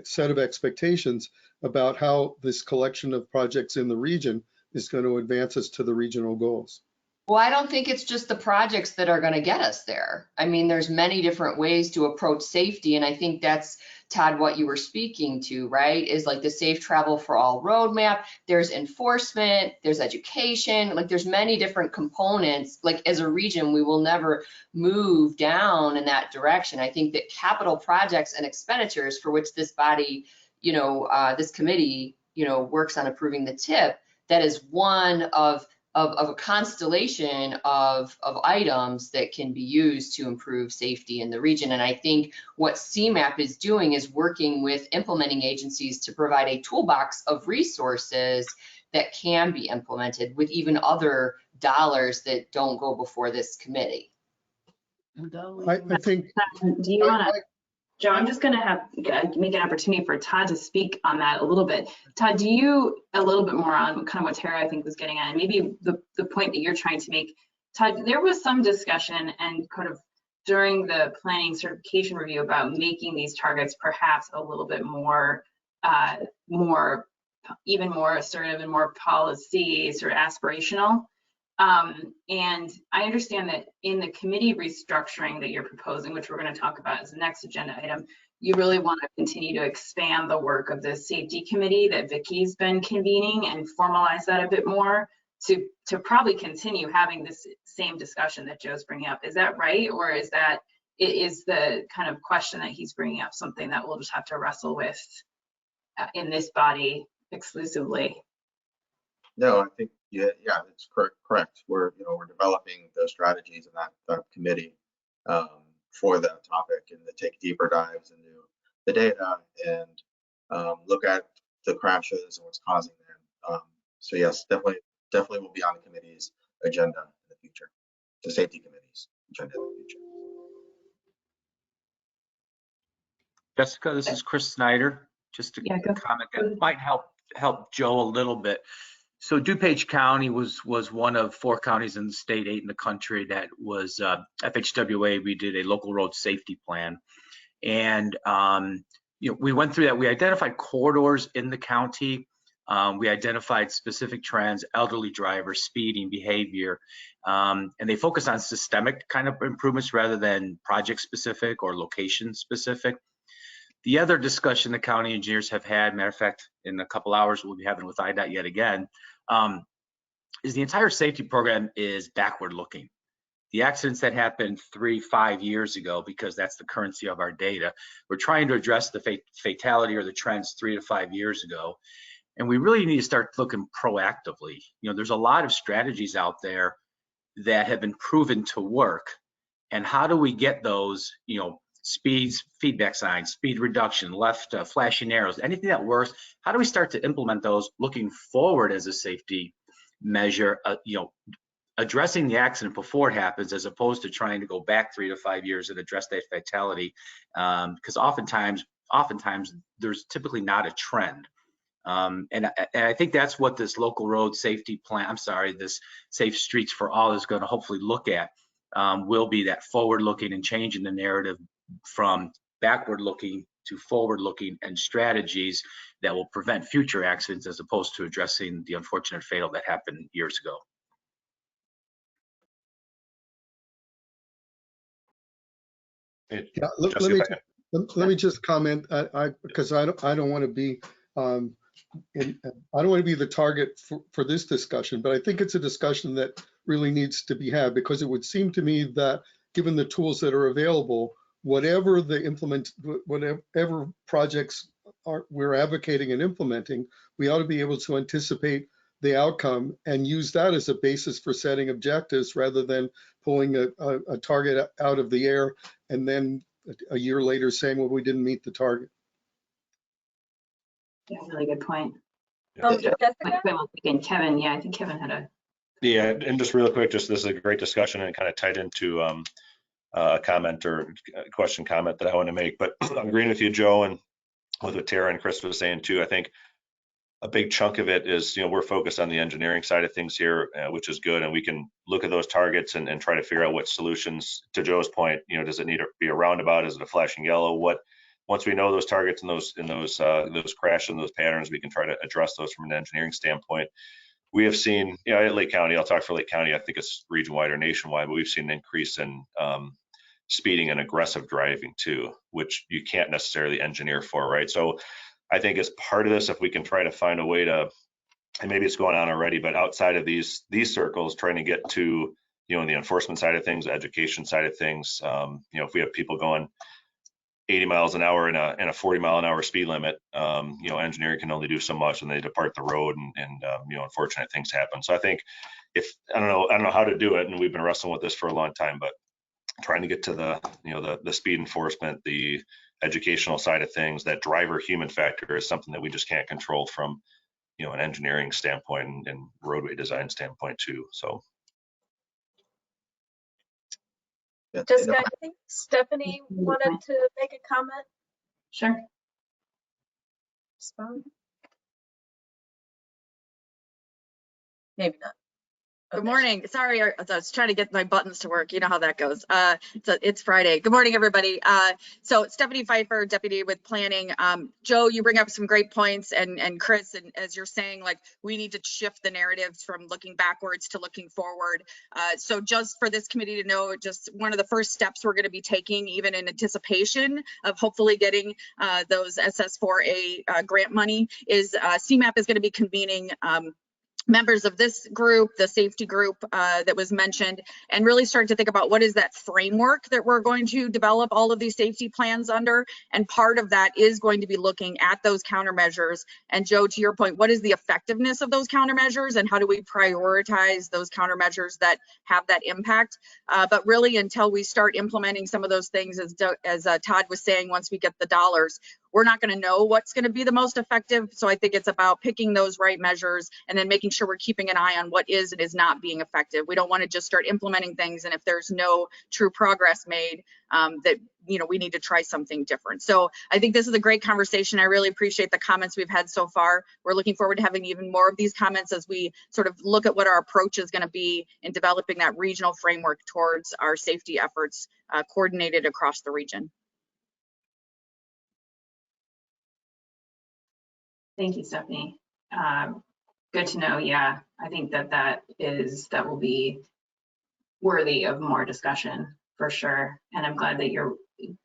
set of expectations about how this collection of projects in the region is going to advance us to the regional goals? Well, I don't think it's just the projects that are going to get us there. I mean, there's many different ways to approach safety. And I think that's, Todd, what you were speaking to, right? Is like the Safe Travel for All roadmap. There's enforcement, there's education, like there's many different components. Like as a region, we will never move down in that direction. I think that capital projects and expenditures for which this body, this committee, works on approving the TIP, that is one of a constellation of items that can be used to improve safety in the region. And I think what CMAP is doing is working with implementing agencies to provide a toolbox of resources that can be implemented with even other dollars that don't go before this committee. I think. Do you want to? Joe, I'm just going to make an opportunity for Todd to speak on that a little bit. Todd, do you a little bit more on kind of what Tara I think was getting at, and maybe the point that you're trying to make. Todd, there was some discussion and kind of during the planning certification review about making these targets perhaps a little bit more, even more assertive and more policy sort of aspirational. And I understand that in the committee restructuring that you're proposing, which we're going to talk about as the next agenda item, you really want to continue to expand the work of the safety committee that Vicki's been convening and formalize that a bit more to probably continue having this same discussion that Joe's bringing up. Is that right? Or is the kind of question that he's bringing up something that we'll just have to wrestle with in this body exclusively? No, I think yeah, it's correct. We're developing those strategies in that committee for that topic, and to take deeper dives into the data and look at the crashes and what's causing them. So yes, definitely will be on the committee's agenda in the future, the safety committee's agenda in the future. Jessica, this is Chris Snyder. Just a comment that might help Joe a little bit. So DuPage County was one of 4 counties in the state, 8 in the country that was FHWA. We did a local road safety plan, and we went through that. We identified corridors in the county. We identified specific trends, elderly drivers, speeding behavior, and they focus on systemic kind of improvements rather than project specific or location specific. The other discussion the county engineers have had, matter of fact, in a couple hours we'll be having with IDOT yet again, is the entire safety program is backward looking. The accidents that happened 3-5 years ago, because that's the currency of our data, we're trying to address the fatality or the trends 3 to 5 years ago. And we really need to start looking proactively. There's a lot of strategies out there that have been proven to work. And how do we get those, speeds, feedback signs, speed reduction, left flashing arrows, anything that works? How do we start to implement those looking forward as a safety measure, addressing the accident before it happens, as opposed to trying to go back 3 to 5 years and address that fatality? Because oftentimes there's typically not a trend. And I think that's what this local road safety plan, this Safe Streets for All is going to hopefully look at, will be that forward looking and changing the narrative from backward looking to forward looking, and strategies that will prevent future accidents as opposed to addressing the unfortunate fatal that happened years ago. Yeah, let me just comment, because I don't want to be and I don't want to be the target for this discussion, but I think it's a discussion that really needs to be had, because it would seem to me that given the tools that are available, whatever projects we're advocating and implementing, we ought to be able to anticipate the outcome and use that as a basis for setting objectives, rather than pulling a target out of the air and then a year later saying, well, we didn't meet the target. Yeah, really good point. Jessica? Kevin, yeah, I think Kevin had a. Yeah, and just real quick, just this is a great discussion and kind of tied into a comment or question comment that I want to make. But I'm agreeing with you, Joe, and with what Tara and Chris was saying too. I think a big chunk of it is, we're focused on the engineering side of things here, which is good, and we can look at those targets and try to figure out what solutions. To Joe's point, does it need to be a roundabout? Is it a flashing yellow? Once we know those targets and those crash and those patterns, we can try to address those from an engineering standpoint. We have seen, at Lake County, I'll talk for Lake County, I think it's region-wide or nationwide, but we've seen an increase in speeding and aggressive driving too, which you can't necessarily engineer for, right? So I think as part of this, if we can try to find a way to, and maybe it's going on already, but outside of these circles, trying to get to, the enforcement side of things, education side of things, if we have people going 80 miles an hour in a 40 mile an hour speed limit, engineering can only do so much, and they depart the road, and unfortunate things happen. So I think I don't know how to do it, and we've been wrestling with this for a long time, but trying to get to the speed enforcement, the educational side of things, that driver human factor is something that we just can't control from, an engineering standpoint and roadway design standpoint too. So. Jessica, I think Stephanie wanted to make a comment. Sure. Maybe not. Good morning. Sorry, I was trying to get my buttons to work. You know how that goes. It's Friday. Good morning, everybody. So Stephanie Pfeiffer, Deputy with Planning. Joe, you bring up some great points, and Chris, and as you're saying, like, we need to shift the narratives from looking backwards to looking forward. So just for this committee to know, just one of the first steps we're going to be taking, even in anticipation of hopefully getting those SS4A grant money, is CMAP is going to be convening members of this group, the safety group that was mentioned, and really start to think about what is that framework that we're going to develop all of these safety plans under. And part of that is going to be looking at those countermeasures. And Joe, to your point, what is the effectiveness of those countermeasures, and how do we prioritize those countermeasures that have that impact? But really, until we start implementing some of those things, as Todd was saying, once we get the dollars, we're not going to know what's going to be the most effective. So I think it's about picking those right measures and then making sure we're keeping an eye on what is and is not being effective. We don't want to just start implementing things, and if there's no true progress made, that we need to try something different. So I think this is a great conversation. I really appreciate the comments we've had so far. We're looking forward to having even more of these comments as we sort of look at what our approach is going to be in developing that regional framework towards our safety efforts coordinated across the region. Thank you, Stephanie. Good to know. Yeah, I think that will be worthy of more discussion for sure. And I'm glad that you're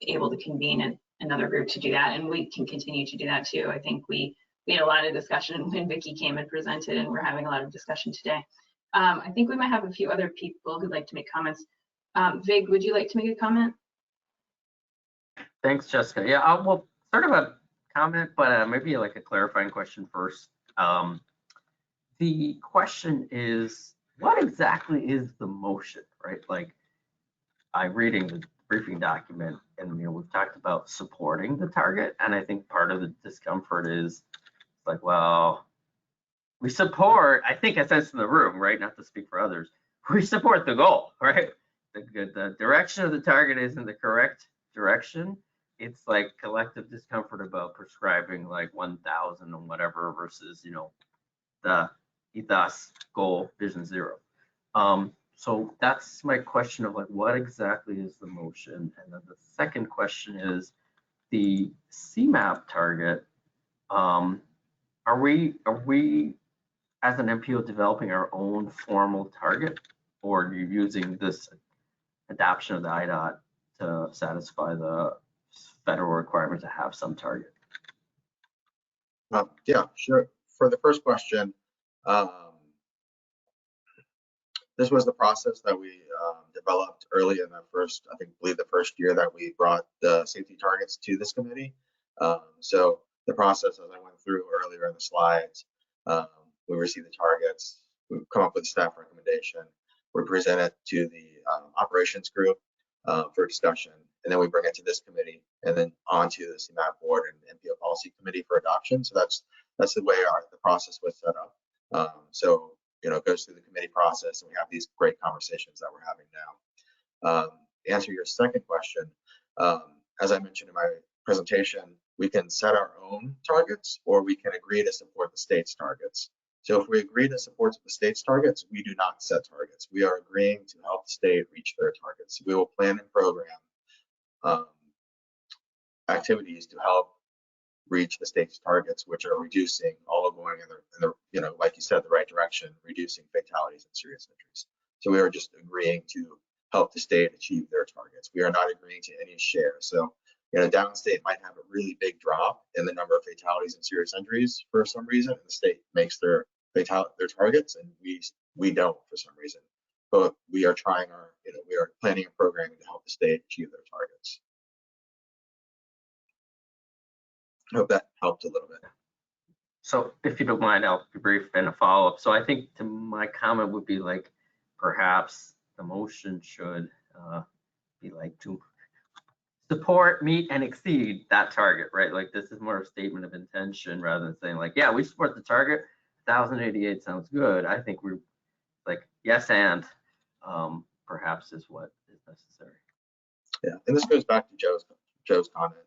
able to convene another group to do that, and we can continue to do that too. I think we had a lot of discussion when Vicki came and presented, and we're having a lot of discussion today. I think we might have a few other people who'd like to make comments. Vig, would you like to make a comment? Thanks, Jessica. Yeah, well, sort of a comment, but maybe like a clarifying question first. The question is, what exactly is the motion, right? Like, I'm reading the briefing document, and we've talked about supporting the target, and I think part of the discomfort is like, well, we support, I think I sense in the room, right? Not to speak for others, we support the goal, right? The direction of the target isn't the correct direction. It's like collective discomfort about prescribing like 1,000 and whatever versus, the ethos, goal, vision, zero. So that's my question of like, what exactly is the motion? And then the second question is the CMAP target. Are we as an MPO developing our own formal target, or are you using this adoption of the IDOT to satisfy the federal requirement to have some target? Yeah, sure. for the first question, this was the process that we developed early in the first, I believe the first year that we brought the safety targets to this committee. So the process, as I went through earlier in the slides, we receive the targets, we come up with a staff recommendation, we present it to the operations group for discussion, and then we bring it to this committee, and then on to the CMAP board and MPO policy committee for adoption. So that's the way the process was set up. So it goes through the committee process, and we have these great conversations that we're having now. To answer your second question, as I mentioned in my presentation, we can set our own targets, or we can agree to support the state's targets. So if we agree to support the state's targets, we do not set targets. We are agreeing to help the state reach their targets. We will plan and program activities to help reach the state's targets, which are reducing, all going in the like you said, the right direction, reducing fatalities and serious injuries. So we are just agreeing to help the state achieve their targets. We are not agreeing to any share. So downstate might have a really big drop in the number of fatalities and serious injuries for some reason, and the state makes their targets, and we don't for some reason. But we are trying we are planning and programming to help the state achieve their targets. I hope that helped a little bit. So if you don't mind, I'll be brief and a follow-up. So I think my comment would be like, perhaps the motion should be like to support, meet, and exceed that target, right? Like this is more a statement of intention rather than saying like, yeah, we support the target. 1,088 sounds good. I think we're like, yes, and perhaps is what is necessary. Yeah, and this goes back to Joe's comment.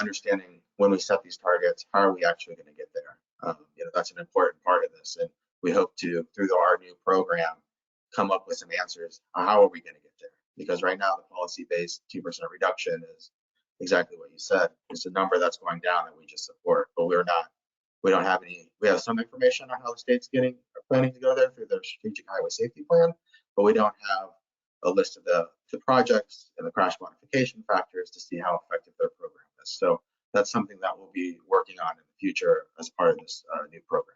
Understanding when we set these targets, how are we actually going to get there? That's an important part of this, and we hope to, through our new program, come up with some answers on how are we going to get there. Because right now, the policy-based 2% reduction is exactly what you said. It's a number that's going down that we just support, but we don't have any. We have some information on how the state's planning to go there through their strategic highway safety plan, but we don't have a list of the projects and the crash modification factors to see how effective their program is. So that's something that we'll be working on in the future as part of this new program.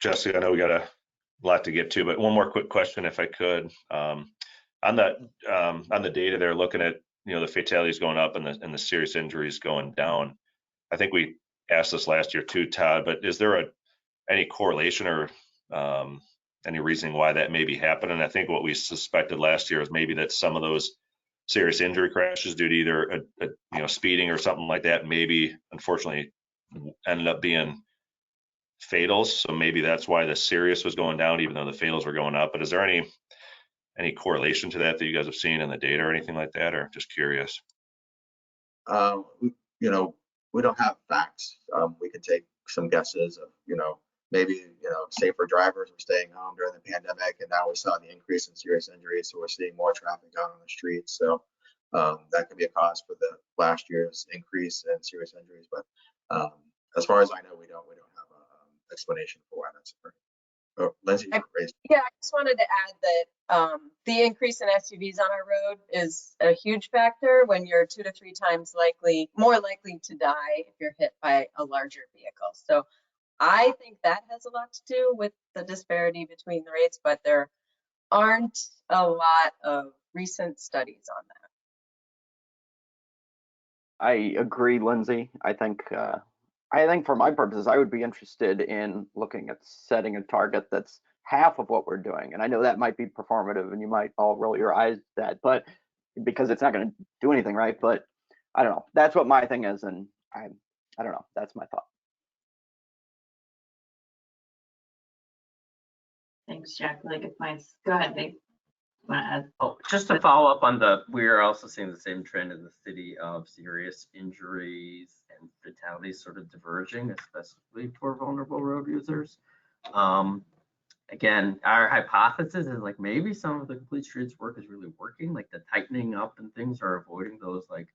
Jesse, I know we got a lot to get to, but one more quick question, if I could. On the data, they're looking at the fatalities going up and the serious injuries going down. I think we asked this last year too, Todd. But is there any correlation or any reasoning why that may be happening? I think what we suspected last year is maybe that some of those serious injury crashes due to either speeding or something like that, maybe unfortunately ended up being fatals. So maybe that's why the serious was going down, even though the fatals were going up. But is there any correlation to that you guys have seen in the data or anything like that, or just curious? We don't have facts. We could take some guesses of, maybe, safer drivers were staying home during the pandemic, and now we saw the increase in serious injuries, so we're seeing more traffic out on the streets. So that could be a cause for the last year's increase in serious injuries. But as far as I know, we don't have an explanation for why that's occurring. Oh, Lindsay, you raised. Yeah, I just wanted to add that the increase in SUVs on our road is a huge factor when you're 2 to 3 times more likely to die if you're hit by a larger vehicle. So I think that has a lot to do with the disparity between the rates, but there aren't a lot of recent studies on that. I agree, Lindsay. I think for my purposes, I would be interested in looking at setting a target that's half of what we're doing. And I know that might be performative and you might all roll your eyes at that, but because it's not going to do anything, right? But I don't know. That's what my thing is. And I don't know. That's my thought. Thanks, Jack. Really good points. Go ahead, Dave. Oh, just to follow up on we're also seeing the same trend in the city of serious injuries and fatalities sort of diverging, especially for vulnerable road users. Again, our hypothesis is like maybe some of the complete streets work is really working, like the tightening up and things are avoiding those like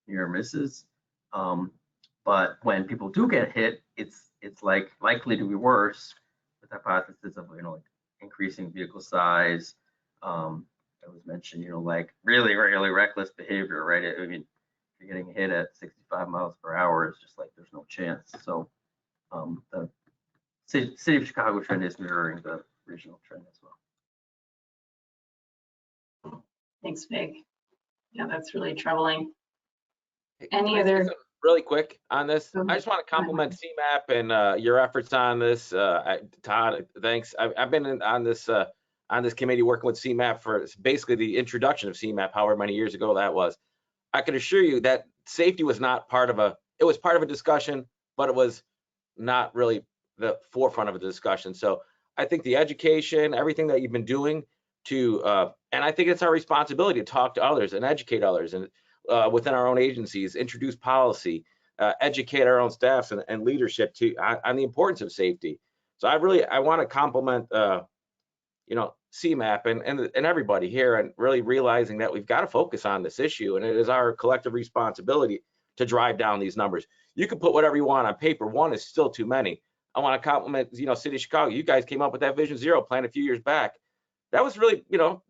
near misses. But when people do get hit, it's like likely to be worse with the hypothesis of like increasing vehicle size. That was mentioned, like really, really reckless behavior, right? I mean, you're getting hit at 65 miles per hour, it's just like there's no chance. So the city of Chicago trend is mirroring the regional trend as well. Thanks, Meg. Yeah, that's really troubling. Any other? Really quick on this, I just want to compliment CMAP and your efforts on this. Todd, thanks. I've been on this committee working with CMAP for basically the introduction of CMAP, however many years ago that was. I can assure you that safety was not part of it was part of a discussion, but it was not really the forefront of a discussion. So I think the education, everything that you've been doing to, and I think it's our responsibility to talk to others and educate others and within our own agencies, introduce policy, educate our own staffs and leadership on the importance of safety. So I want to compliment, CMAP and everybody here, and really realizing that we've got to focus on this issue, and it is our collective responsibility to drive down these numbers. You can put whatever you want on paper. One is still too many. I want to compliment, City of Chicago. You guys came up with that Vision Zero plan a few years back. That was really,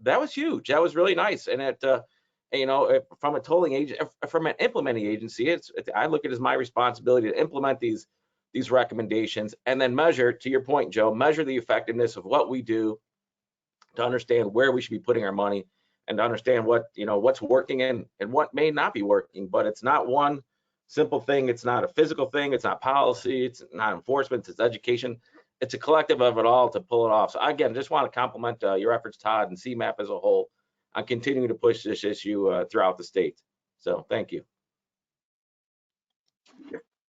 that was huge. That was really nice. And from a tolling agent, from an implementing agency, I look at it as my responsibility to implement these recommendations and then measure, to your point, Joe, measure the effectiveness of what we do to understand where we should be putting our money and to understand what's working and what may not be working. But it's not one simple thing. It's not a physical thing. It's not policy. It's not enforcement. It's education. It's a collective of it all to pull it off. So again, just want to compliment your efforts, Todd, and CMAP as a whole on continuing to push this issue throughout the state. So thank you.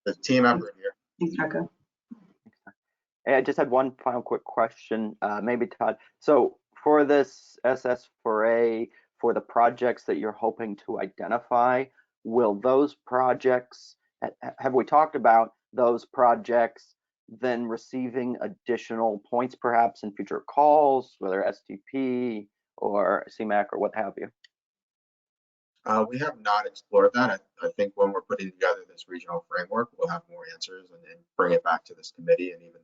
The team effort here. Thanks, Rocco. Hey, I just had one final quick question, maybe Todd. So for this SS4A, for the projects that you're hoping to identify, will those projects, have we talked about those projects then receiving additional points perhaps in future calls, whether STP or CMAC or what have you? We have not explored that. I think when we're putting together this regional framework, we'll have more answers and bring it back to this committee and even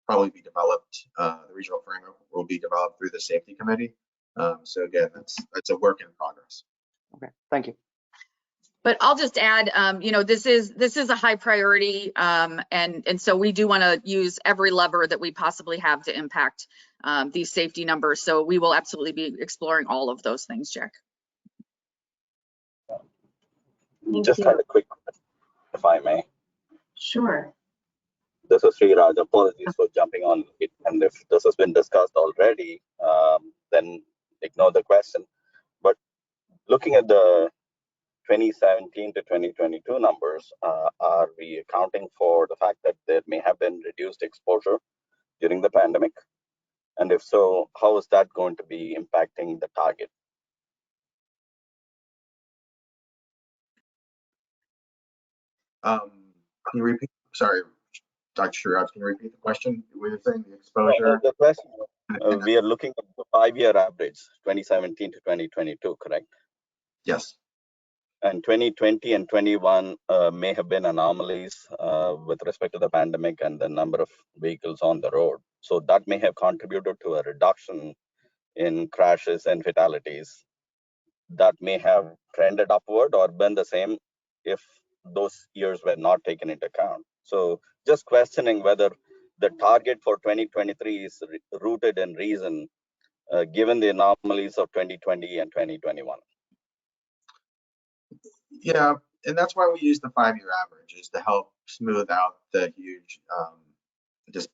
probably be developed. The regional framework will be developed through the safety committee. So again, that's a work in progress. Okay, thank you. But I'll just add, this is a high priority, and so we do want to use every lever that we possibly have to impact these safety numbers. So we will absolutely be exploring all of those things, Jack. Just had a quick, if I may. Sure. This is Sriraj. Apologies for jumping on it. And if this has been discussed already, then ignore the question. But looking at the 2017 to 2022 numbers, are we accounting for the fact that there may have been reduced exposure during the pandemic? And if so, how is that going to be impacting the target? Can you repeat? Sorry, Dr. Sriraj, can you repeat the question? We were saying the exposure. The question, we are looking at the 5-year average, 2017 to 2022, correct? Yes. And 2020 and 21 may have been anomalies with respect to the pandemic and the number of vehicles on the road. So that may have contributed to a reduction in crashes and fatalities. That may have trended upward or been the same if those years were not taken into account. So just questioning whether the target for 2023 is rooted in reason, given the anomalies of 2020 and 2021. Yeah, and that's why we use the 5-year average, is to help smooth out the huge, just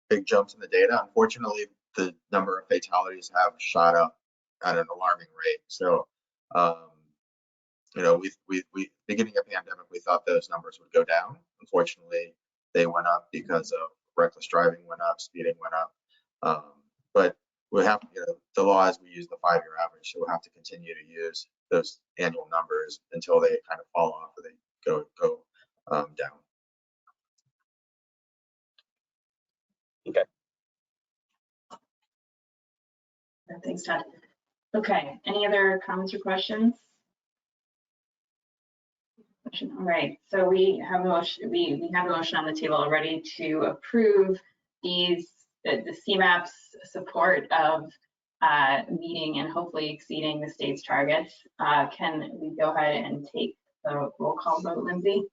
big jumps in the data. Unfortunately, the number of fatalities have shot up at an alarming rate. So, we beginning of the pandemic, we thought those numbers would go down. Unfortunately, they went up because of reckless driving went up, speeding went up. But we have, the law is we use the 5-year average, so we'll have to continue to use those annual numbers until they kind of fall off or they go down. Okay. Thanks, Todd. Okay, any other comments or questions? All right, so we have a motion. We have a motion on the table already to approve the CMAP's support of meeting and hopefully exceeding the state's targets. Can we go ahead and take So roll call vote, Lindsay.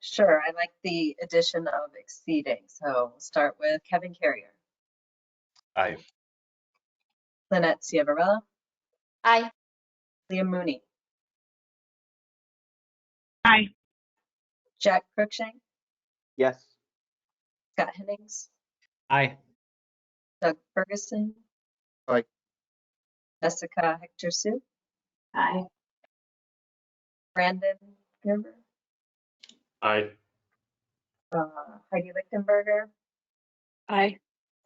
Sure, I like the addition of exceeding. So we'll start with Kevin Carrier, Aye. Lynette Ciavarella, Aye. Liam Mooney, Aye. Jack Cruikshank, Yes. Scott Hennings, Aye. Doug Ferguson, Aye. Jessica Hector Sue, Aye. Brandon Gerber, Aye. Heidi Lichtenberger, Aye.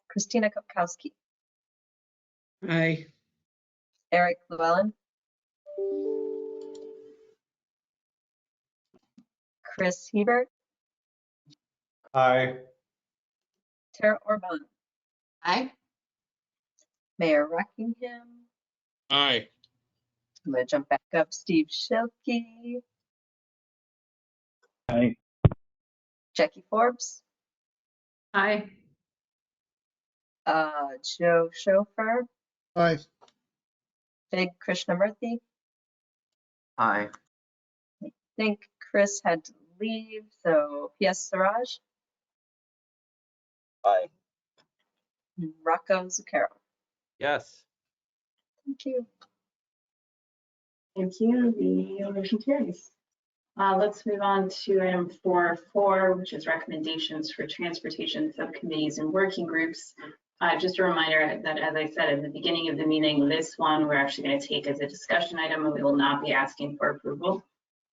Christina Kopkowski, Aye. Eric Llewellyn, Chris Hebert, Aye. Tara Orban, Aye. Mayor Rockingham. Aye. I'm going to jump back up. Steve Shilkey, Aye. Jackie Forbes, Aye. Joe Chauffeur, Aye. Big Krishnamurthy. Aye. I think Chris had to leave, so P.S. Siraj, Aye. and Rocco Zucchero. Yes. Thank you. Thank you. The motion carries. Let's move on to item 4.4, which is recommendations for transportation subcommittees and working groups. Just a reminder that, as I said at the beginning of the meeting, this one we're actually going to take as a discussion item and we will not be asking for approval.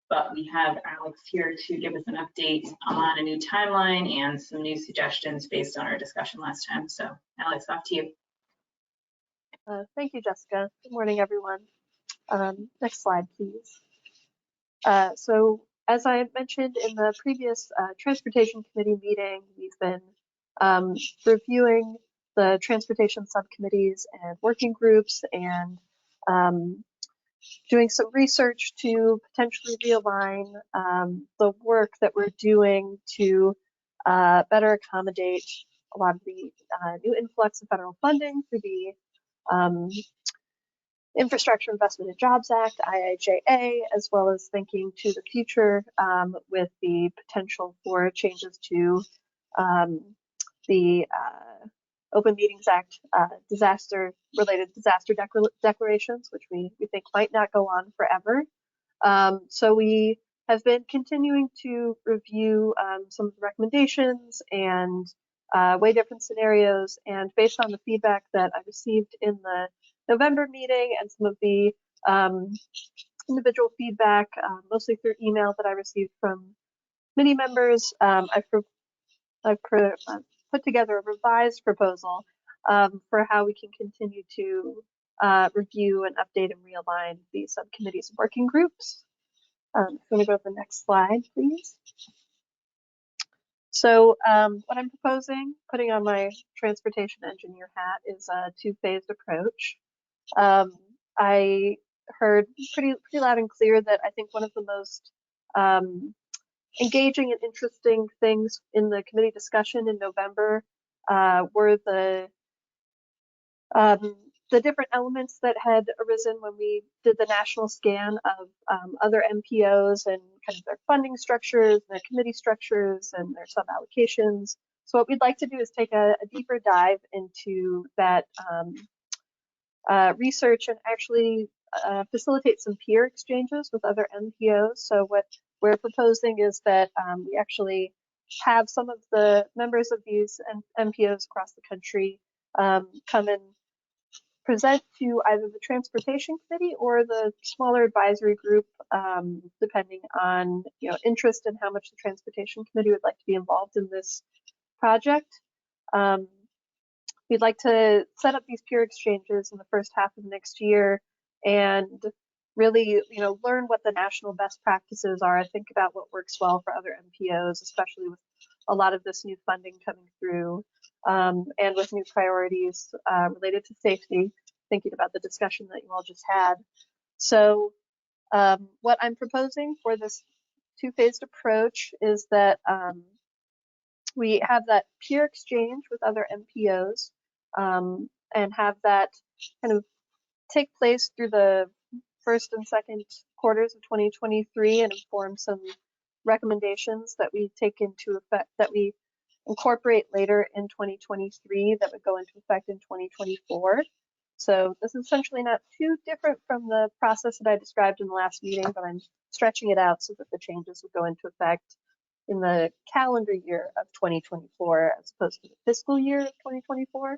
But we have Alex here to give us an update on a new timeline and some new suggestions based on our discussion last time. So Alex, off to you. Thank you, Jessica. Good morning, everyone. Next slide, please. So as I had mentioned in the previous Transportation Committee meeting, we've been reviewing the transportation subcommittees and working groups and doing some research to potentially realign the work that we're doing to better accommodate a lot of the new influx of federal funding through the Infrastructure Investment and Jobs Act, IIJA, as well as thinking to the future with the potential for changes to the Open Meetings Act disaster-related disaster declarations, which we think might not go on forever. So we have been continuing to review some of the recommendations and weigh different scenarios. And based on the feedback that I received in the November meeting and some of the individual feedback, mostly through email that I received from many members, I've put together a revised proposal for how we can continue to review and update and realign these subcommittees and working groups. I'm going to go to the next slide, please. So what I'm proposing, putting on my transportation engineer hat, is a two-phased approach. I heard pretty loud and clear that I think one of the most engaging and interesting things in the committee discussion in November were the different elements that had arisen when we did the national scan of other MPOs and kind of their funding structures, and their committee structures, and their sub-allocations. So what we'd like to do is take a deeper dive into that research and actually facilitate some peer exchanges with other MPOs. So what we're proposing is that we actually have some of the members of these MPOs across the country come and present to either the Transportation Committee or the smaller advisory group, depending on interest and how much the Transportation Committee would like to be involved in this project. We'd like to set up these peer exchanges in the first half of next year and really, learn what the national best practices are. Think about what works well for other MPOs, especially with a lot of this new funding coming through, and with new priorities related to safety, thinking about the discussion that you all just had. So what I'm proposing for this two-phased approach is that we have that peer exchange with other MPOs and have that kind of take place through the first and second quarters of 2023 and inform some recommendations that we take into effect, that we incorporate later in 2023 that would go into effect in 2024. So this is essentially not too different from the process that I described in the last meeting, but I'm stretching it out so that the changes would go into effect in the calendar year of 2024 as opposed to the fiscal year of 2024.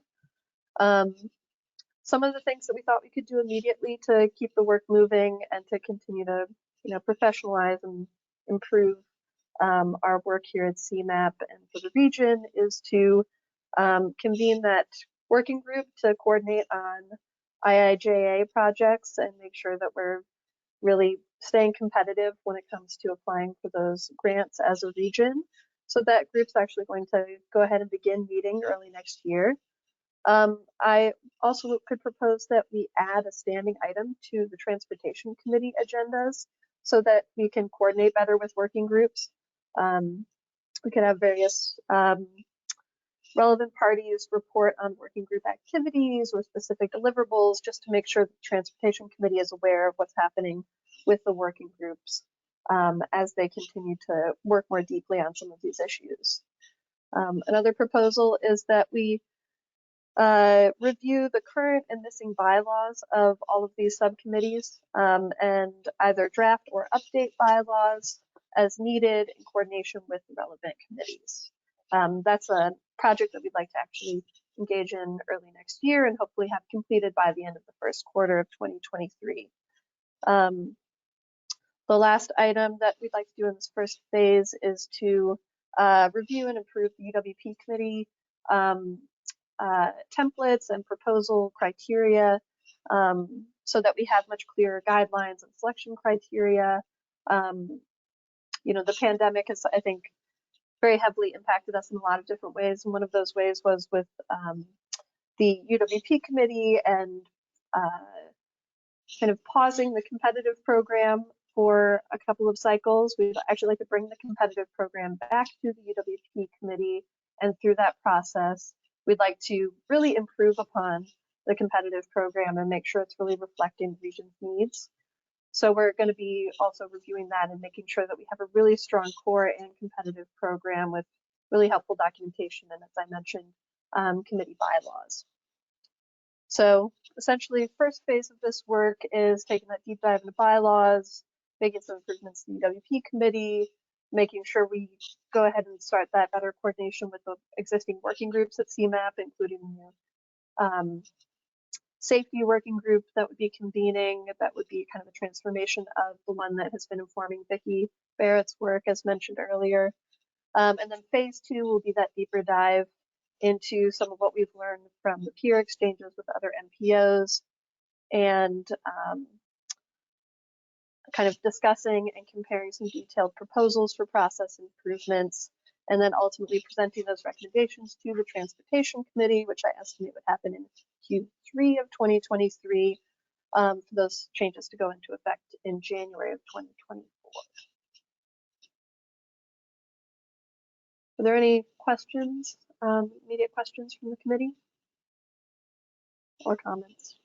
Some of the things that we thought we could do immediately to keep the work moving and to continue to, professionalize and improve our work here at CMAP and for the region is to convene that working group to coordinate on IIJA projects and make sure that we're really staying competitive when it comes to applying for those grants as a region. So that group's actually going to go ahead and begin meeting early next year. I also could propose that we add a standing item to the Transportation Committee agendas so that we can coordinate better with working groups. We could have various relevant parties report on working group activities or specific deliverables just to make sure the Transportation Committee is aware of what's happening with the working groups as they continue to work more deeply on some of these issues. Another proposal is that we review the current and missing bylaws of all of these subcommittees and either draft or update bylaws as needed in coordination with the relevant committees. That's a project that we'd like to actually engage in early next year and hopefully have completed by the end of the first quarter of 2023. The last item that we'd like to do in this first phase is to review and improve the UWP committee templates and proposal criteria so that we have much clearer guidelines and selection criteria. The pandemic has, I think, very heavily impacted us in a lot of different ways. And one of those ways was with the UWP committee and kind of pausing the competitive program for a couple of cycles. We'd actually like to bring the competitive program back to the UWP committee, and through that process, we'd like to really improve upon the competitive program and make sure it's really reflecting the region's needs. So we're going to be also reviewing that and making sure that we have a really strong core and competitive program with really helpful documentation and, as I mentioned, committee bylaws. So essentially, first phase of this work is taking that deep dive into bylaws, making some improvements to the UWP committee, making sure we go ahead and start that better coordination with the existing working groups at CMAP, including the safety working group that would be convening. That would be kind of a transformation of the one that has been informing Vicki Barrett's work, as mentioned earlier. And then phase 2 will be that deeper dive into some of what we've learned from the peer exchanges with other MPOs and kind of discussing and comparing some detailed proposals for process improvements, and then ultimately presenting those recommendations to the Transportation Committee, which I estimate would happen in Q3 of 2023, for those changes to go into effect in January of 2024. Are there any questions, immediate questions from the committee or comments?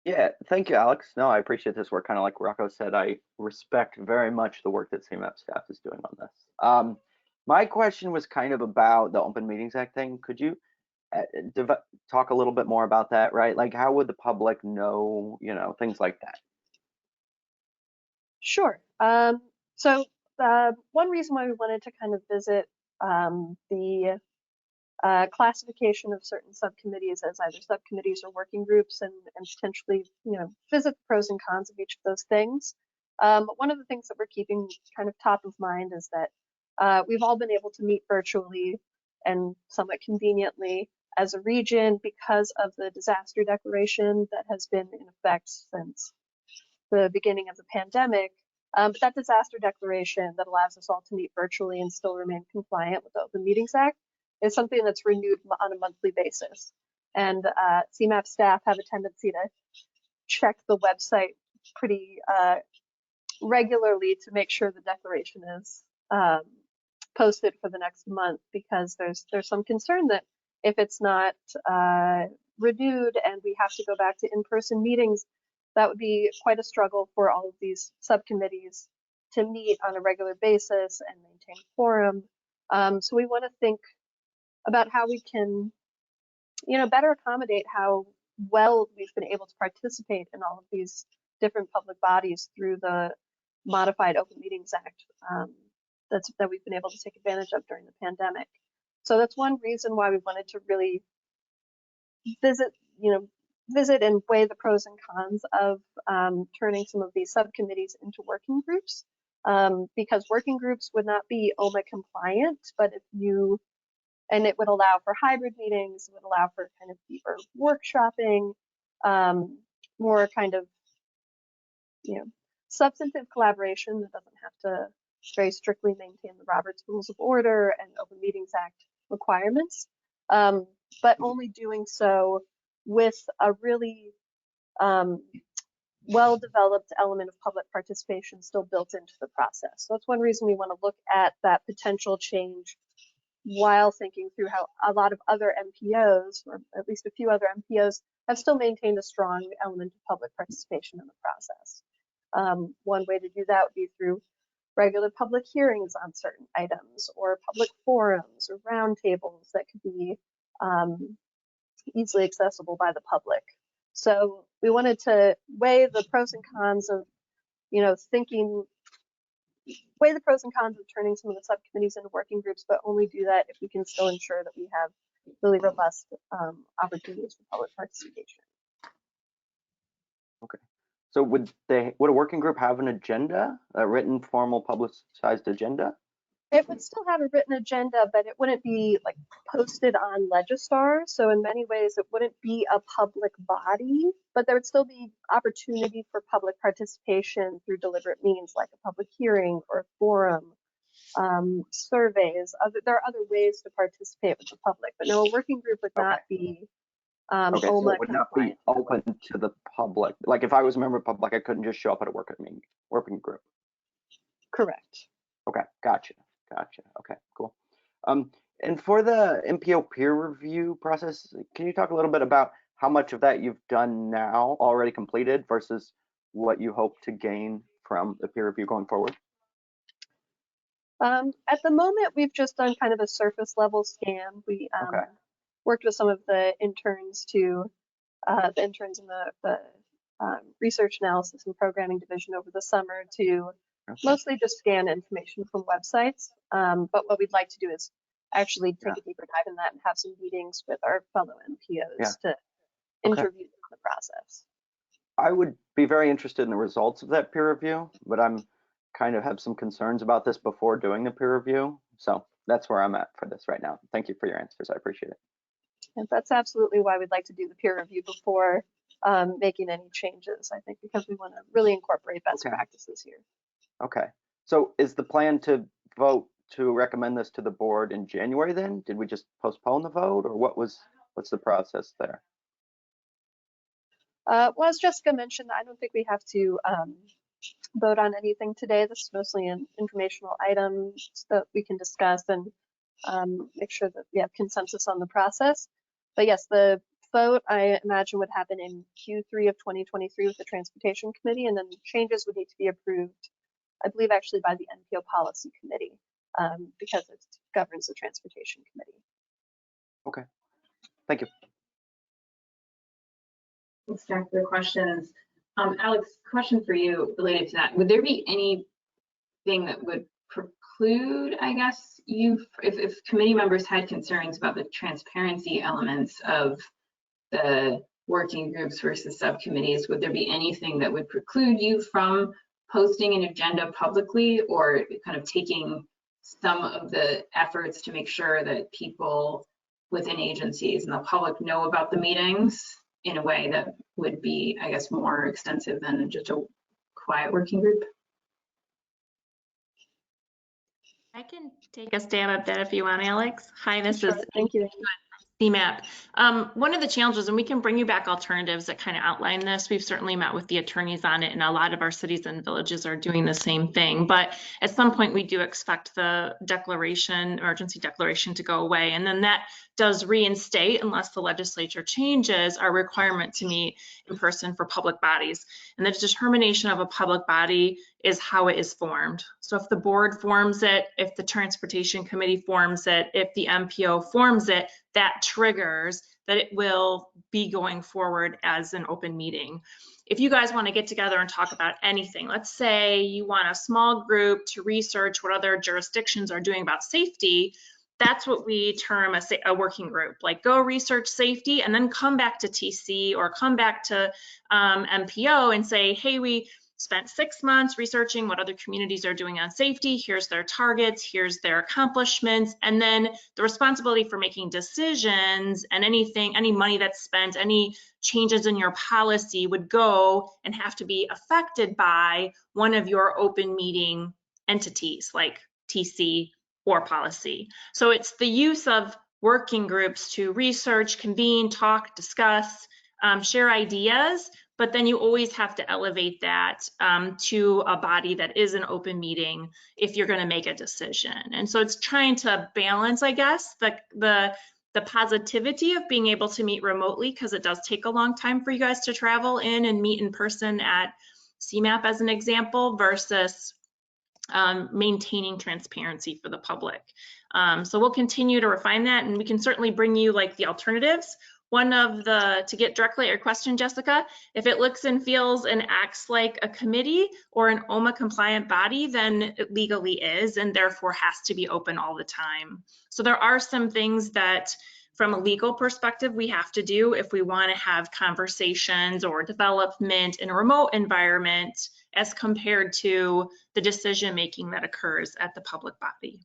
Yeah, thank you, Alex. No, I appreciate this work. Kind of like Rocco said, I respect very much the work that CMAP staff is doing on this. My question was kind of about the Open Meetings Act thing. Could you talk a little bit more about that, right? Like, how would the public know, things like that? Sure. So one reason why we wanted to kind of visit the classification of certain subcommittees as either subcommittees or working groups and potentially, visit the pros and cons of each of those things. One of the things that we're keeping kind of top of mind is that we've all been able to meet virtually and somewhat conveniently as a region because of the disaster declaration that has been in effect since the beginning of the pandemic. But that disaster declaration that allows us all to meet virtually and still remain compliant with the Open Meetings Act is something that's renewed on a monthly basis. And CMAP staff have a tendency to check the website pretty regularly to make sure the declaration is posted for the next month, because there's some concern that if it's not renewed and we have to go back to in-person meetings, that would be quite a struggle for all of these subcommittees to meet on a regular basis and maintain quorum. So we want to think about how we can, better accommodate how well we've been able to participate in all of these different public bodies through the modified Open Meetings Act that we've been able to take advantage of during the pandemic. So that's one reason why we wanted to really visit and weigh the pros and cons of turning some of these subcommittees into working groups, because working groups would not be OMA compliant, but and it would allow for hybrid meetings, it would allow for kind of deeper workshopping, more kind of, substantive collaboration that doesn't have to very strictly maintain the Roberts Rules of Order and Open Meetings Act requirements, but only doing so with a really well-developed element of public participation still built into the process. So that's one reason we want to look at that potential change while thinking through how a lot of other MPOs, or at least a few other MPOs, have still maintained a strong element of public participation in the process. One way to do that would be through regular public hearings on certain items, or public forums or roundtables that could be easily accessible by the public. So we wanted to weigh the pros and cons of, weigh the pros and cons of turning some of the subcommittees into working groups, but only do that if we can still ensure that we have really robust opportunities for public participation. Okay. So would a working group have an agenda, a written, formal, publicized agenda? It would still have a written agenda, but it wouldn't be like posted on Legistar. So in many ways, it wouldn't be a public body, but there would still be opportunity for public participation through deliberate means, like a public hearing or a forum, surveys. There are other ways to participate with the public, but no, a working group would not be Okay, so OMA it would not be open to the public. Like if I was a member of the public, I couldn't just show up at a working group. Correct. Okay, gotcha. Okay, cool. And for the MPO peer review process, can you talk a little bit about how much of that you've done now, already completed, versus what you hope to gain from the peer review going forward? At the moment, we've just done kind of a surface level scan. We worked with some of the interns in the research analysis and programming division over the summer to mostly just scan information from websites. But what we'd like to do is actually take a deeper dive in that and have some meetings with our fellow MPOs to interview the process. I would be very interested in the results of that peer review, but I'm kind of have some concerns about this before doing the peer review. So that's where I'm at for this right now. Thank you for your answers. I appreciate it. And that's absolutely why we'd like to do the peer review before making any changes, I think, because we want to really incorporate best practices here. Okay. So is the plan to vote to recommend this to the board in January then? Did we just postpone the vote, or what's the process there? Well, as Jessica mentioned, I don't think we have to vote on anything today. This is mostly an informational item that we can discuss and make sure that we have consensus on the process. But yes, the vote, I imagine, would happen in Q3 of 2023 with the Transportation Committee, and then changes would need to be approved, I believe, actually by the NPO Policy Committee, because it governs the Transportation Committee. Okay, thank you. Thanks, Jack, for the questions. Alex, question for you related to that. Would there be anything that would preclude, I guess, if committee members had concerns about the transparency elements of the working groups versus subcommittees, would there be anything that would preclude you from posting an agenda publicly, or kind of taking some of the efforts to make sure that people within agencies and the public know about the meetings in a way that would be, I guess, more extensive than just a quiet working group? I can take a stab at that if you want, Alex. Hi, this Sure, is thank you. CMAP. One of the challenges, and we can bring you back alternatives that kind of outline this. We've certainly met with the attorneys on it, and a lot of our cities and villages are doing the same thing. But at some point, we do expect the emergency declaration to go away. And then that does reinstate, unless the legislature changes, our requirement to meet in person for public bodies. And the determination of a public body is how it is formed. So if the board forms it, if the transportation committee forms it, if the MPO forms it, that triggers that it will be going forward as an open meeting. If you guys want to get together and talk about anything, let's say you want a small group to research what other jurisdictions are doing about safety, that's what we term a working group. Like, go research safety and then come back to TC or come back to MPO and say, hey, we spent 6 months researching what other communities are doing on safety. Here's their targets, here's their accomplishments, and then the responsibility for making decisions and any money that's spent, any changes in your policy would go and have to be affected by one of your open meeting entities like TC or policy. So it's the use of working groups to research, convene, talk, discuss, share ideas, but then you always have to elevate that to a body that is an open meeting if you're going to make a decision. And so it's trying to balance, I guess, the positivity of being able to meet remotely, because it does take a long time for you guys to travel in and meet in person at CMAP as an example, versus maintaining transparency for the public. So we'll continue to refine that, and we can certainly bring you like the alternatives. To get directly at your question, Jessica, if it looks and feels and acts like a committee or an OMA compliant body, then it legally is, and therefore has to be open all the time. So there are some things that from a legal perspective we have to do if we want to have conversations or development in a remote environment as compared to the decision making that occurs at the public body.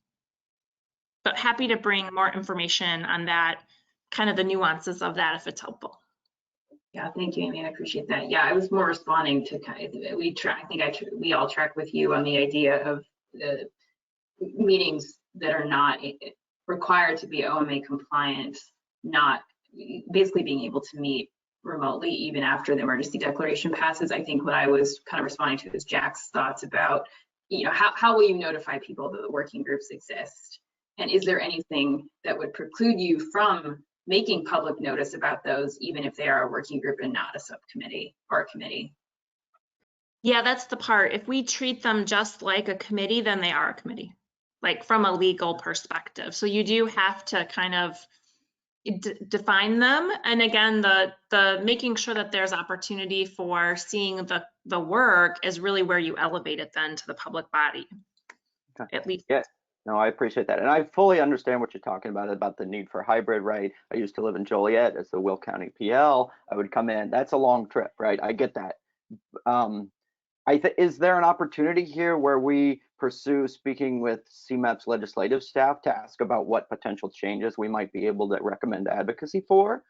But happy to bring more information on that, kind of the nuances of that, if it's helpful. Yeah, thank you, Amy. I appreciate that. Yeah, I was more responding to kind of, we all track with you on the idea of the meetings that are not required to be OMA compliant, not basically being able to meet remotely even after the emergency declaration passes. I think what I was kind of responding to is Jack's thoughts about, how will you notify people that the working groups exist? And is there anything that would preclude you from making public notice about those, even if they are a working group and not a subcommittee or a committee? Yeah, that's the part. If we treat them just like a committee, then they are a committee, like from a legal perspective. So you do have to kind of define them. And again, the making sure that there's opportunity for seeing the work is really where you elevate it then to the public body, at least. Yeah. No, I appreciate that. And I fully understand what you're talking about the need for hybrid, right? I used to live in Joliet as the Will County PL. I would come in. That's a long trip, right? I get that. Is there an opportunity here where we pursue speaking with CMAP's legislative staff to ask about what potential changes we might be able to recommend advocacy for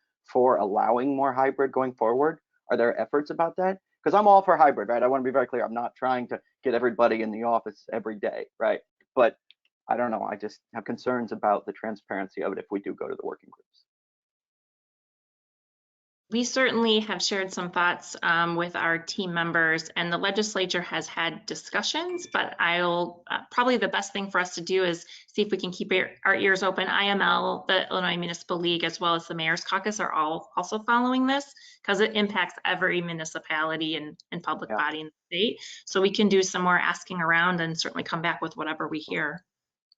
allowing more hybrid going forward? Are there efforts about that? Because I'm all for hybrid, right? I want to be very clear. I'm not trying to get everybody in the office every day, right? But I don't know. I just have concerns about the transparency of it if we do go to the working groups. We certainly have shared some thoughts with our team members, and the legislature has had discussions, but I'll probably the best thing for us to do is see if we can keep our ears open. IML, the Illinois Municipal League, as well as the Mayor's Caucus are all also following this because it impacts every municipality and public body in the state. So we can do some more asking around and certainly come back with whatever we hear.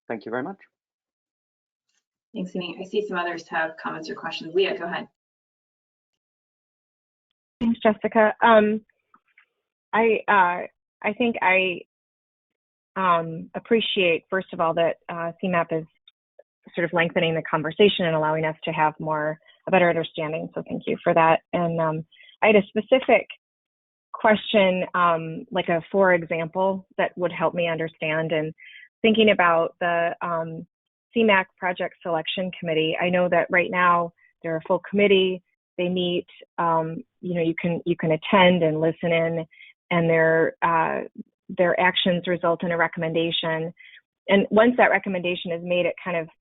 Thank you very much. Thanks, Amy. I see some others have comments or questions. Leah, go ahead. Thanks, Jessica. I think I appreciate, first of all, that CMAP is sort of lengthening the conversation and allowing us to have a better understanding. So thank you for that. And I had a specific question, like a for example, that would help me understand. And thinking about the CMAC Project Selection Committee, I know that right now they're a full committee. They meet, you can attend and listen in, and their actions result in a recommendation. And once that recommendation is made,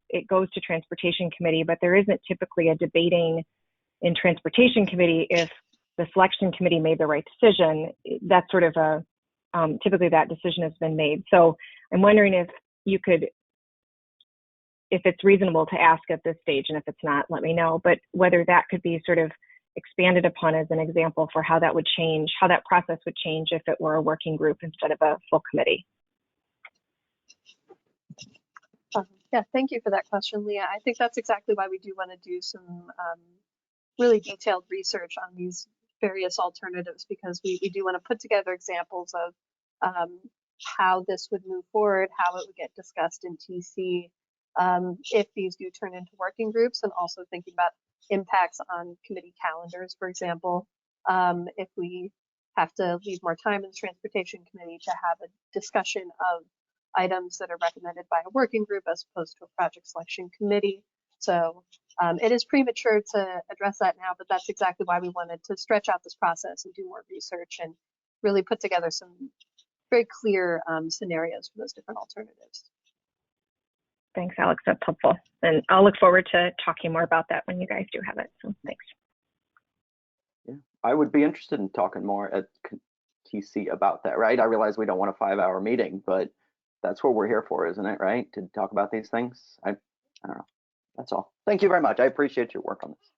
it goes to Transportation Committee, but there isn't typically a debating in Transportation Committee if the Selection Committee made the right decision. That's sort of typically that decision has been made. So I'm wondering if it's reasonable to ask at this stage, and if it's not, let me know, but whether that could be sort of expanded upon as an example for how that would change, how that process would change if it were a working group instead of a full committee. Yeah, thank you for that question, Leah. I think that's exactly why we do want to do some really detailed research on these various alternatives, because we do want to put together examples of how this would move forward, how it would get discussed in TC if these do turn into working groups, and also thinking about impacts on committee calendars, for example. If we have to leave more time in the Transportation Committee to have a discussion of items that are recommended by a working group as opposed to a project selection committee. So it is premature to address that now, but that's exactly why we wanted to stretch out this process and do more research and really put together some very clear scenarios for those different alternatives. Thanks, Alex. That's helpful. And I'll look forward to talking more about that when you guys do have it. So thanks. Yeah, I would be interested in talking more at TC about that, right? I realize we don't want a 5-hour meeting, but that's what we're here for, isn't it, right? To talk about these things. I don't know. That's all. Thank you very much. I appreciate your work on this.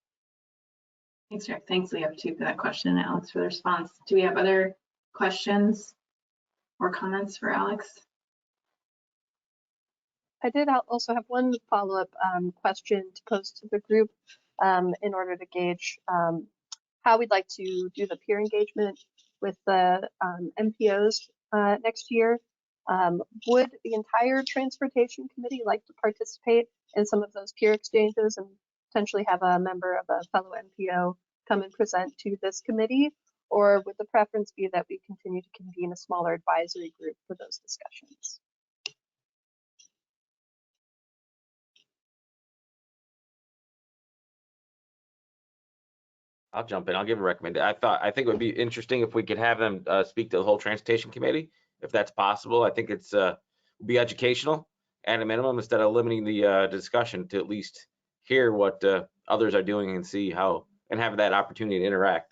Thanks, Jack. Thanks, Leah, too, for that question, and Alex for the response. Do we have other questions or comments for Alex? I did also have one follow-up question to pose to the group in order to gauge how we'd like to do the peer engagement with the MPOs next year. Would the entire Transportation Committee like to participate in some of those peer exchanges and potentially have a member of a fellow MPO come and present to this committee? Or would the preference be that we continue to convene a smaller advisory group for those discussions? I'll jump in. I'll give a recommendation. I think it would be interesting if we could have them speak to the whole Transportation Committee, if that's possible. I think it's would be educational at a minimum, instead of limiting the discussion to at least hear what others are doing and see how, and have that opportunity to interact.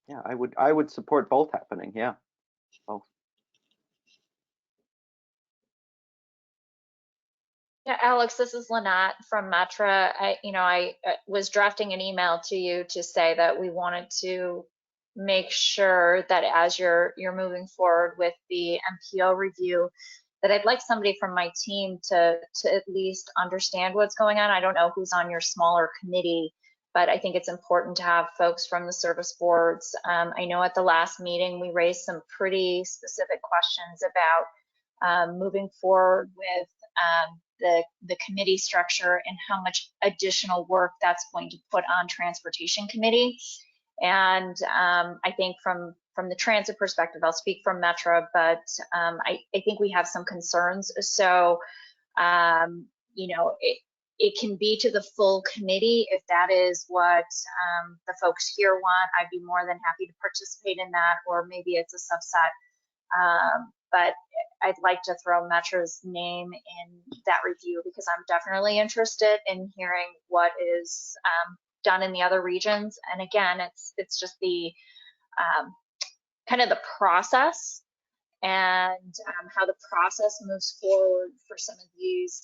Yeah, I would support both happening. Yeah, both. Yeah, Alex, this is Lynette from Metra. I was drafting an email to you to say that we wanted to make sure that as you're moving forward with the MPO review, that I'd like somebody from my team to at least understand what's going on. I don't know who's on your smaller committee, but I think it's important to have folks from the service boards. I know at the last meeting, we raised some pretty specific questions about moving forward with the committee structure and how much additional work that's going to put on Transportation Committee. And I think from the transit perspective, I'll speak from Metra, but I think we have some concerns. So, it can be to the full committee if that is what the folks here want. I'd be more than happy to participate in that, or maybe it's a subset. But I'd like to throw Metra's name in that review, because I'm definitely interested in hearing what is done in the other regions. And again, it's just the kind of the process and how the process moves forward for some of these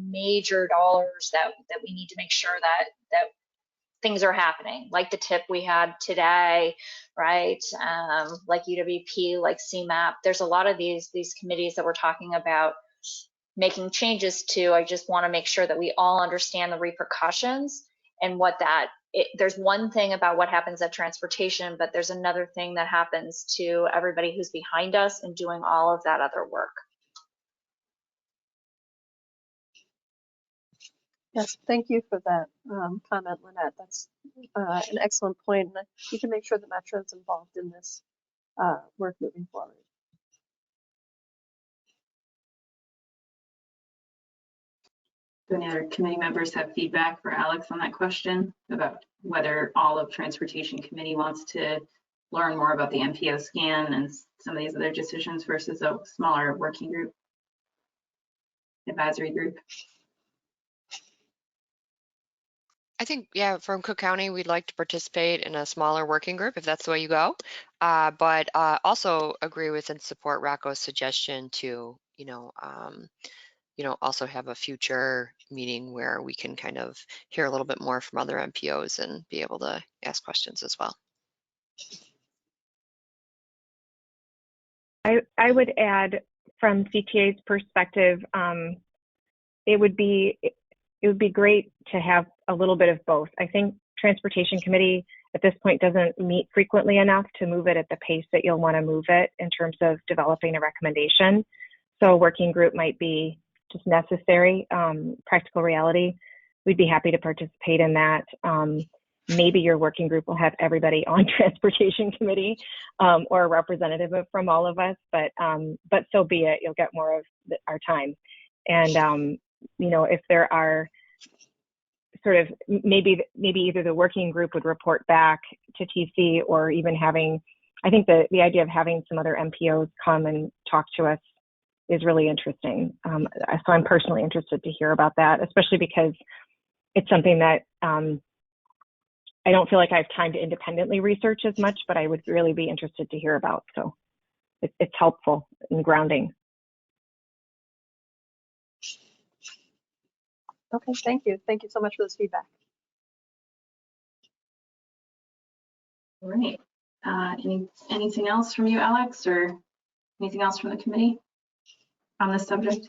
major dollars that we need to make sure that things are happening, like the tip we had today, right? Like UWP, like CMAP. There's a lot of these committees that we're talking about making changes to. I just want to make sure that we all understand the repercussions and what there's one thing about what happens at transportation, but there's another thing that happens to everybody who's behind us and doing all of that other work. Yes, thank you for that comment, Lynette. That's an excellent point. And you can make sure that Metra is involved in this work moving forward. Do any other committee members have feedback for Alex on that question about whether all of Transportation Committee wants to learn more about the MPO scan and some of these other decisions versus a smaller working group, advisory group? I think, yeah, from Cook County, we'd like to participate in a smaller working group if that's the way you go. But also agree with and support Rocco's suggestion to, also have a future meeting where we can kind of hear a little bit more from other MPOs and be able to ask questions as well. I would add from CTA's perspective, it would be great to have a little bit of both. I think Transportation Committee at this point doesn't meet frequently enough to move it at the pace that you'll want to move it in terms of developing a recommendation. So a working group might be just necessary, practical reality. We'd be happy to participate in that. Maybe your working group will have everybody on Transportation Committee or a representative from all of us, but so be it. You'll get more of our time. And if there are sort of maybe either the working group would report back to TC, or even having, I think the idea of having some other MPOs come and talk to us is really interesting. So I'm personally interested to hear about that, especially because it's something that I don't feel like I have time to independently research as much, but I would really be interested to hear about. So it's helpful in grounding. Okay, thank you. Thank you so much for this feedback. All right. Anything else from you, Alex, or anything else from the committee on this subject?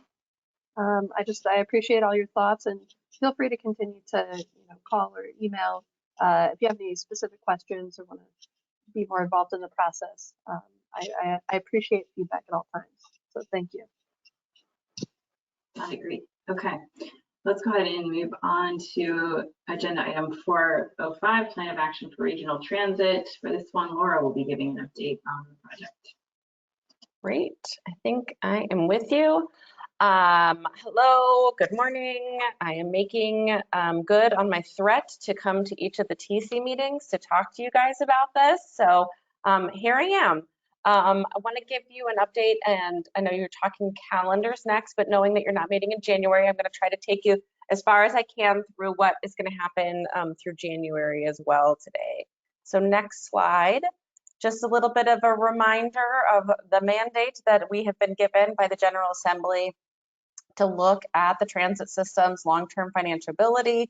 I appreciate all your thoughts, and feel free to continue to call or email if you have any specific questions or want to be more involved in the process. I appreciate feedback at all times, so thank you. I agree. Okay, let's go ahead and move on to agenda item 405, Plan of Action for Regional Transit. For this one, Laura will be giving an update on the project. Great. I think I am with you. Hello, good morning. I am making good on my threat to come to each of the TC meetings to talk to you guys about this. So here I am. I want to give you an update, and I know you're talking calendars next, but knowing that you're not meeting in January, I'm going to try to take you as far as I can through what is going to happen through January as well today. So next slide. Just a little bit of a reminder of the mandate that we have been given by the General Assembly to look at the transit system's long-term financial viability,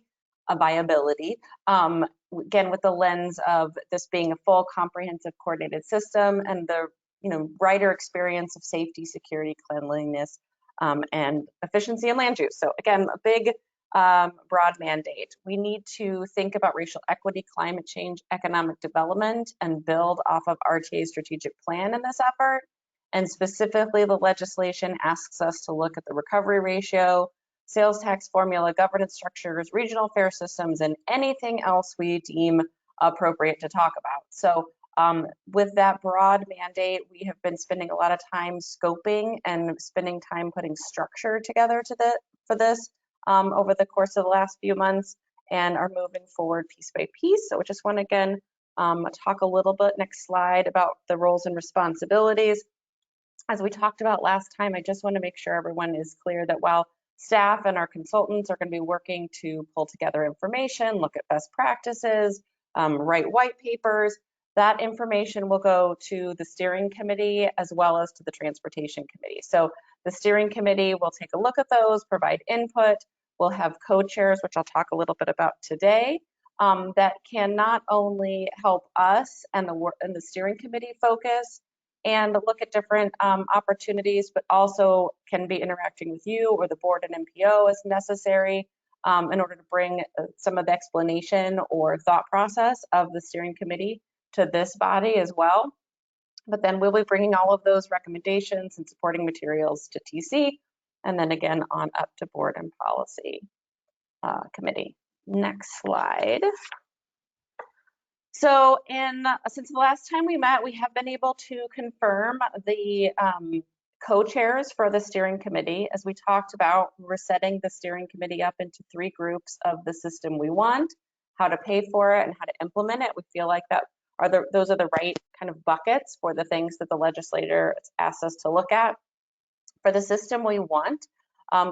again, with the lens of this being a full, comprehensive, coordinated system and the rider experience of safety, security, cleanliness, and efficiency and land use. So again, a big, broad mandate. We need to think about racial equity, climate change, economic development, and build off of RTA's strategic plan in this effort. And specifically, the legislation asks us to look at the recovery ratio, sales tax formula, governance structures, regional fare systems, and anything else we deem appropriate to talk about. So with that broad mandate, we have been spending a lot of time scoping and spending time putting structure together for this over the course of the last few months, and are moving forward piece by piece. So I just want to again talk a little bit, next slide, about the roles and responsibilities. As we talked about last time, I just want to make sure everyone is clear that while staff and our consultants are going to be working to pull together information, look at best practices, write white papers, that information will go to the steering committee as well as to the transportation committee. So the steering committee will take a look at those, provide input. We'll have co-chairs, which I'll talk a little bit about today, that can not only help us and the steering committee focus and look at different opportunities, but also can be interacting with you or the board and MPO as necessary in order to bring some of the explanation or thought process of the steering committee to this body as well. But then we'll be bringing all of those recommendations and supporting materials to TC, and then again on up to board and policy committee. Next slide. So since the last time we met, we have been able to confirm the co-chairs for the steering committee. As we talked about, we're setting the steering committee up into 3 groups of the system we want, how to pay for it, and how to implement it. We feel like that those are the right kind of buckets for the things that the legislator asked us to look at. For the system we want,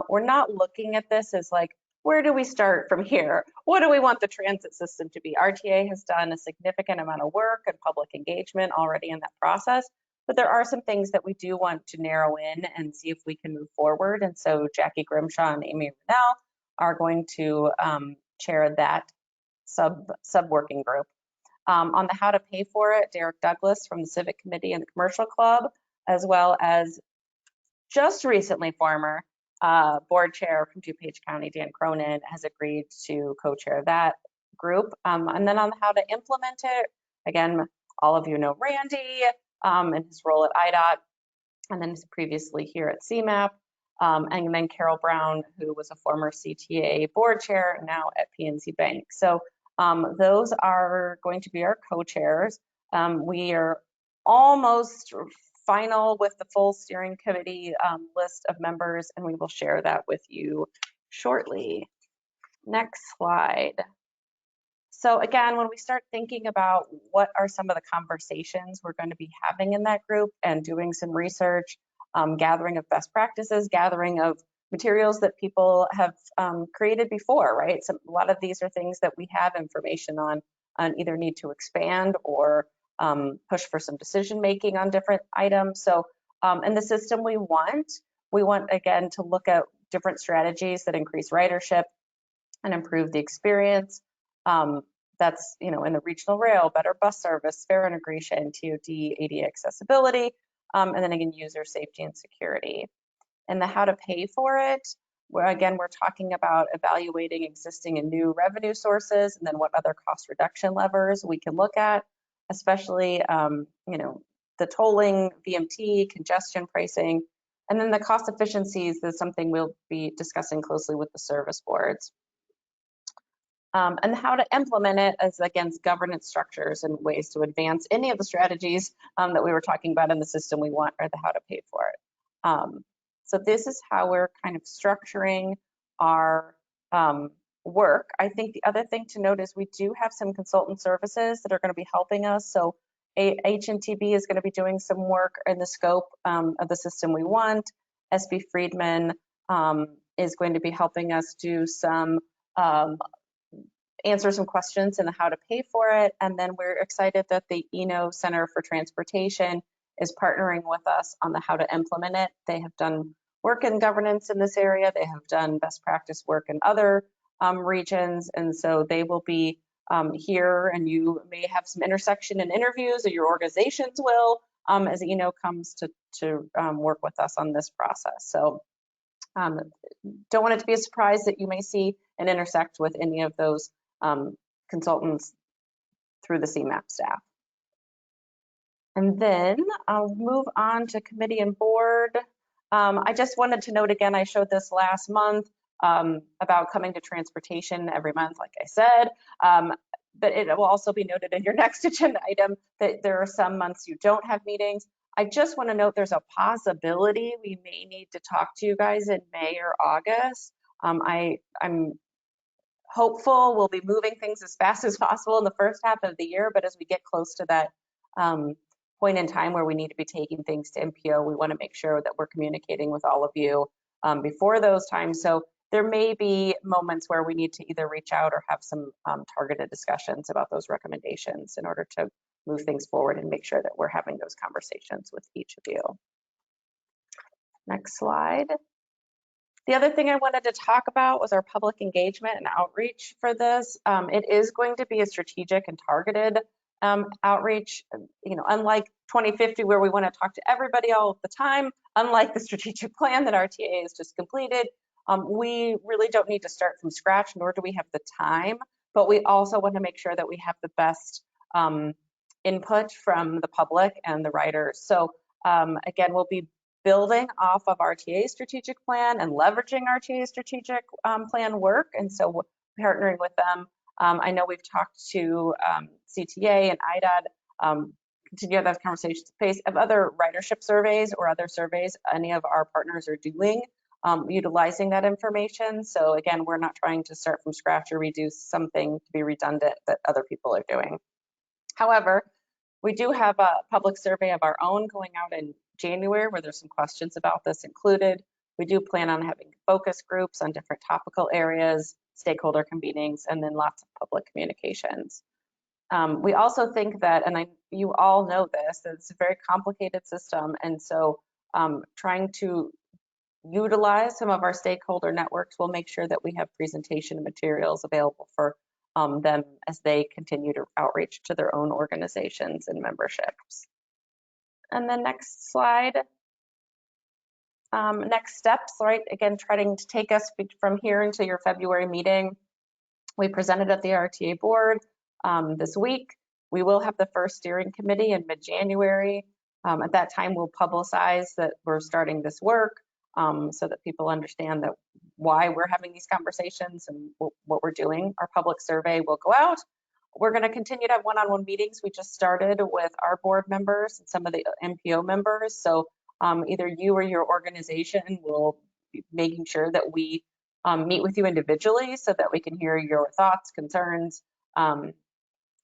we're not looking at this as like, where do we start from here? What do we want the transit system to be? RTA has done a significant amount of work and public engagement already in that process, but there are some things that we do want to narrow in and see if we can move forward. And so Jackie Grimshaw and Amy Rennell are going to chair that sub-working group. On the how to pay for it, Derek Douglas from the Civic Committee and the Commercial Club, as well as just recently former board chair from DuPage County, Dan Cronin, has agreed to co-chair that group. And then on how to implement it, again, all of you know Randy and his role at IDOT, and then previously here at CMAP, and then Carol Brown, who was a former CTA board chair, now at PNC Bank. So those are going to be our co-chairs. We are almost final with the full steering committee list of members, and we will share that with you shortly. Next slide. So again, when we start thinking about what are some of the conversations we're going to be having in that group and doing some research, gathering of best practices, gathering of materials that people have created before, right? So a lot of these are things that we have information on and either need to expand or push for some decision making on different items. So in the system we want again to look at different strategies that increase ridership and improve the experience. That's, you know, in the regional rail, better bus service, fare integration, TOD, ADA accessibility, and then again, user safety and security. And the how to pay for it, we're talking about evaluating existing and new revenue sources, and then what other cost reduction levers we can look at, especially, you know, the tolling, VMT, congestion pricing, and then the cost efficiencies is something we'll be discussing closely with the service boards. And how to implement it as against governance structures and ways to advance any of the strategies that we were talking about in the system we want, or the how to pay for it. So this is how we're kind of structuring our work. I think the other thing to note is we do have some consultant services that are going to be helping us. So HNTB is going to be doing some work in the scope of the system we want. SB Friedman is going to be helping us do some answer some questions in the how to pay for it. And then we're excited that the ENO Center for Transportation is partnering with us on the how to implement it. They have done work in governance in this area. They have done best practice work in other regions. And so they will be here, and you may have some intersection in interviews, or your organizations will, as ENO comes to work with us on this process. So don't want it to be a surprise that you may see and intersect with any of those consultants through the CMAP staff. And then I'll move on to committee and board. I just wanted to note again, I showed this last month about coming to transportation every month, like I said, but it will also be noted in your next agenda item that there are some months you don't have meetings. I just want to note there's a possibility we may need to talk to you guys in May or August. I'm hopeful we'll be moving things as fast as possible in the first half of the year, but as we get close to that point in time where we need to be taking things to MPO, we want to make sure that we're communicating with all of you before those times. So there may be moments where we need to either reach out or have some targeted discussions about those recommendations in order to move things forward and make sure that we're having those conversations with each of you. Next slide. The other thing I wanted to talk about was our public engagement and outreach for this. It is going to be a strategic and targeted outreach, you know, unlike 2050 where we want to talk to everybody all of the time, unlike the strategic plan that RTA has just completed. We really don't need to start from scratch, nor do we have the time, but we also want to make sure that we have the best input from the public and the writers. So again, we'll be building off of RTA's strategic plan and leveraging RTA's strategic plan work. And so we're partnering with them. I know we've talked to CTA and IDOT, continue those conversations based of other ridership surveys or other surveys any of our partners are doing, utilizing that information. So again, we're not trying to start from scratch or reduce something to be redundant that other people are doing. However, we do have a public survey of our own going out in January where there's some questions about this included. We do plan on having focus groups on different topical areas, stakeholder convenings, and then lots of public communications. We also think that, and you all know this, that it's a very complicated system. And so trying to utilize some of our stakeholder networks will make sure that we have presentation materials available for them as they continue to outreach to their own organizations and memberships. And then next slide. Next steps, right? Again, trying to take us from here into your February meeting. We presented at the RTA board this week. We will have the first steering committee in mid-January. At that time, we'll publicize that we're starting this work so that people understand that why we're having these conversations and what we're doing. Our public survey will go out. We're going to continue to have one-on-one meetings. We just started with our board members and some of the MPO members. So either you or your organization will be making sure that we meet with you individually so that we can hear your thoughts, concerns, and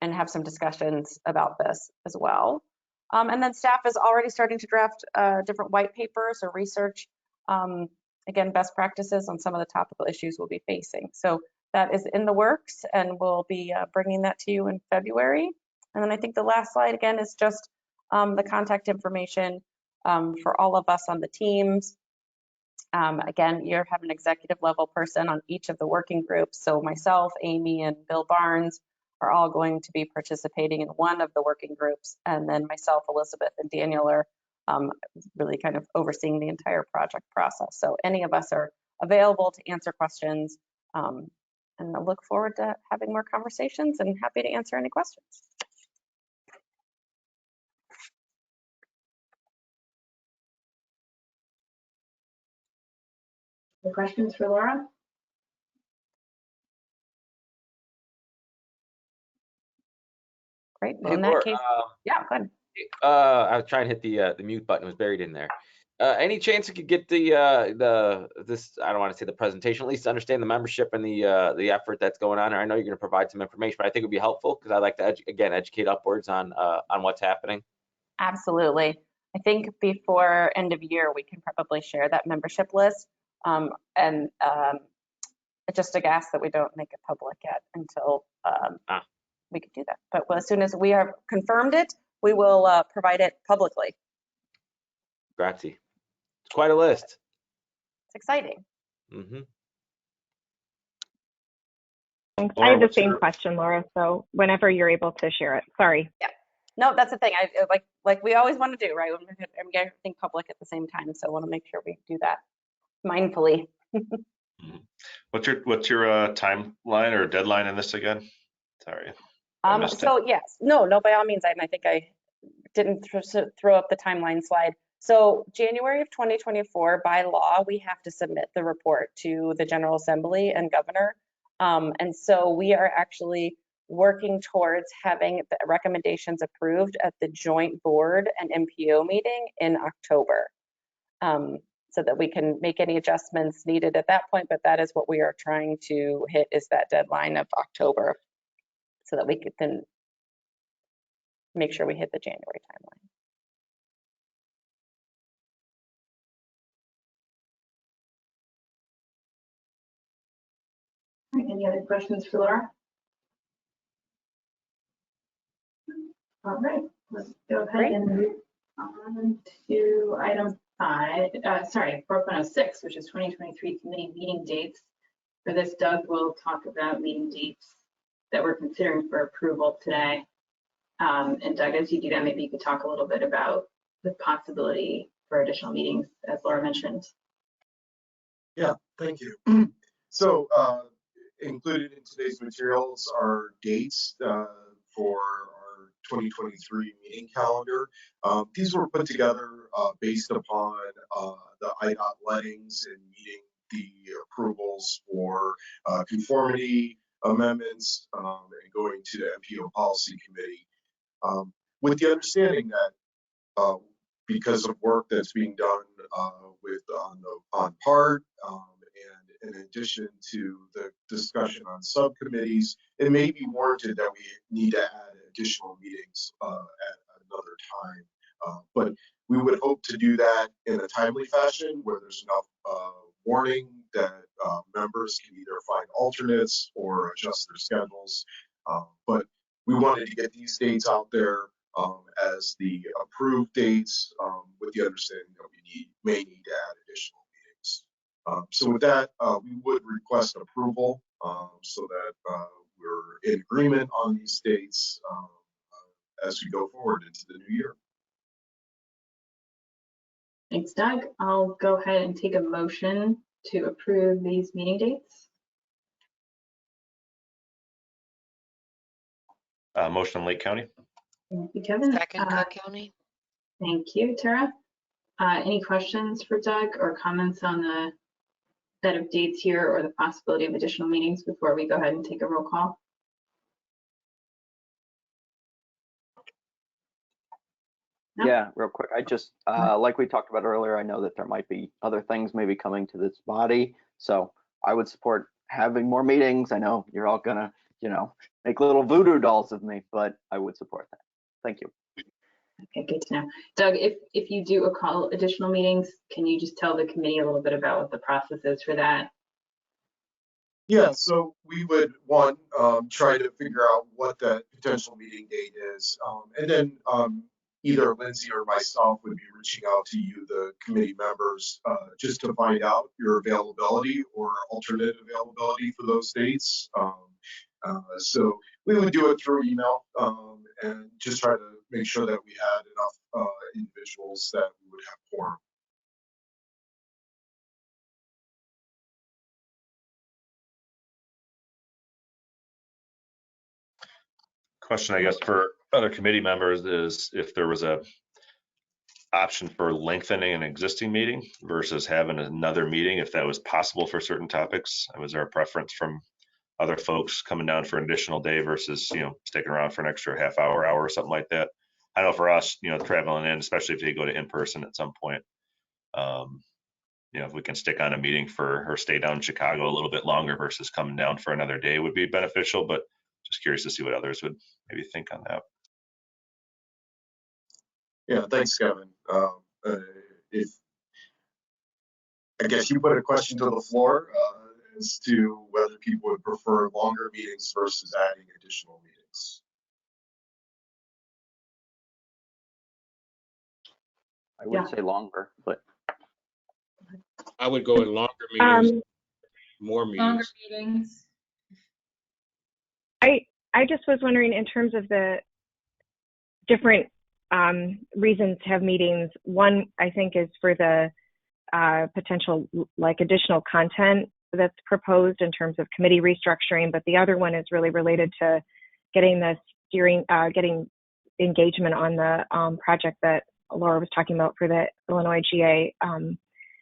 have some discussions about this as well. And then staff is already starting to draft different white papers or research, again, best practices on some of the topical issues we'll be facing. So that is in the works, and we'll be bringing that to you in February. And then I think the last slide, again, is just the contact information for all of us on the teams. Again, you have an executive level person on each of the working groups. So myself, Amy, and Bill Barnes are all going to be participating in one of the working groups. And then myself, Elizabeth, and Daniel are really kind of overseeing the entire project process. So any of us are available to answer questions. And I look forward to having more conversations and happy to answer any questions. Any questions for Laura? Great. Well, Hey, in Laura, that case, yeah, go ahead. I was trying to hit the mute button, it was buried in there. Any chance you could get this, I don't want to say the presentation, at least to understand the membership and the effort that's going on? I know you're going to provide some information, but I think it would be helpful because I'd like to again educate upwards on what's happening. Absolutely. I think before end of year we can probably share that membership list, and just a ask that we don't make it public yet until we could do that. But as soon as we have confirmed it, we will provide it publicly. Grazie. It's quite a list. It's exciting. Mm-hmm. Thanks. Laura, I have the what's same your- question, Laura. So whenever you're able to share it, sorry. Yeah. No, that's the thing. I like we always want to do, right? We're getting everything public at the same time, so I want to make sure we do that mindfully. What's your timeline or deadline in this again? Sorry. I missed it. So yes, no, by all means. I think I didn't throw up the timeline slide. So January of 2024, by law, we have to submit the report to the General Assembly and Governor. And so we are actually working towards having the recommendations approved at the joint board and MPO meeting in October, so that we can make any adjustments needed at that point. But that is what we are trying to hit, is that deadline of October, so that we could then make sure we hit the January timeline. Any other questions for Laura? All right, let's go ahead and move on to item 4.06, which is 2023 committee meeting dates. For this, Doug will talk about meeting dates that we're considering for approval today. And Doug, as you do that, maybe you could talk a little bit about the possibility for additional meetings, as Laura mentioned. Yeah, thank you. So included in today's materials are dates for our 2023 meeting calendar. These were put together based upon the IDOT lettings and meeting the approvals for conformity amendments and going to the MPO policy committee, with the understanding that because of work that's being done on part, and in addition to the discussion on subcommittees, it may be warranted that we need to add additional meetings at another time. But we would hope to do that in a timely fashion where there's enough warning that members can either find alternates or adjust their schedules. But we wanted to get these dates out there as the approved dates with the understanding that we may need to add additional meetings. So with that, we would request approval so that we're in agreement on these dates as we go forward into the new year. Thanks, Doug. I'll go ahead and take a motion to approve these meeting dates. Motion on Lake County. Thank you, Kevin. Second, Cook County. Thank you, Tara. Any questions for Doug or comments on the set of dates here or the possibility of additional meetings before we go ahead and take a roll call? No? Yeah, real quick. I just, like we talked about earlier, I know that there might be other things maybe coming to this body. So I would support having more meetings. I know you're all gonna, make little voodoo dolls of me, but I would support that. Thank you. Okay, good to know. Doug, if you do call additional meetings, can you just tell the committee a little bit about what the process is for that? Yeah, so we would, try to figure out what that potential meeting date is. And then either Lindsay or myself would be reaching out to you, the committee members, just to find out your availability or alternate availability for those dates. So we would do it through email and just try to make sure that we had enough individuals that we would have quorum. Question, I guess, for other committee members is if there was a option for lengthening an existing meeting versus having another meeting, if that was possible for certain topics. Was there a preference from other folks coming down for an additional day versus, sticking around for an extra half hour or something like that? I know for us, traveling in, especially if they go to in-person at some point, if we can stick on a meeting or stay down in Chicago a little bit longer versus coming down for another day would be beneficial, but just curious to see what others would maybe think on that. Yeah, thanks, Kevin. If I guess you put a question to the floor as to whether people would prefer longer meetings versus adding additional meetings. I would say longer, but I would go in longer meetings, more meetings. Longer meetings. I just was wondering in terms of the different reasons to have meetings. One, I think, is for the potential additional content that's proposed in terms of committee restructuring, but the other one is really related to getting getting engagement on the project that Laura was talking about for the Illinois GA. And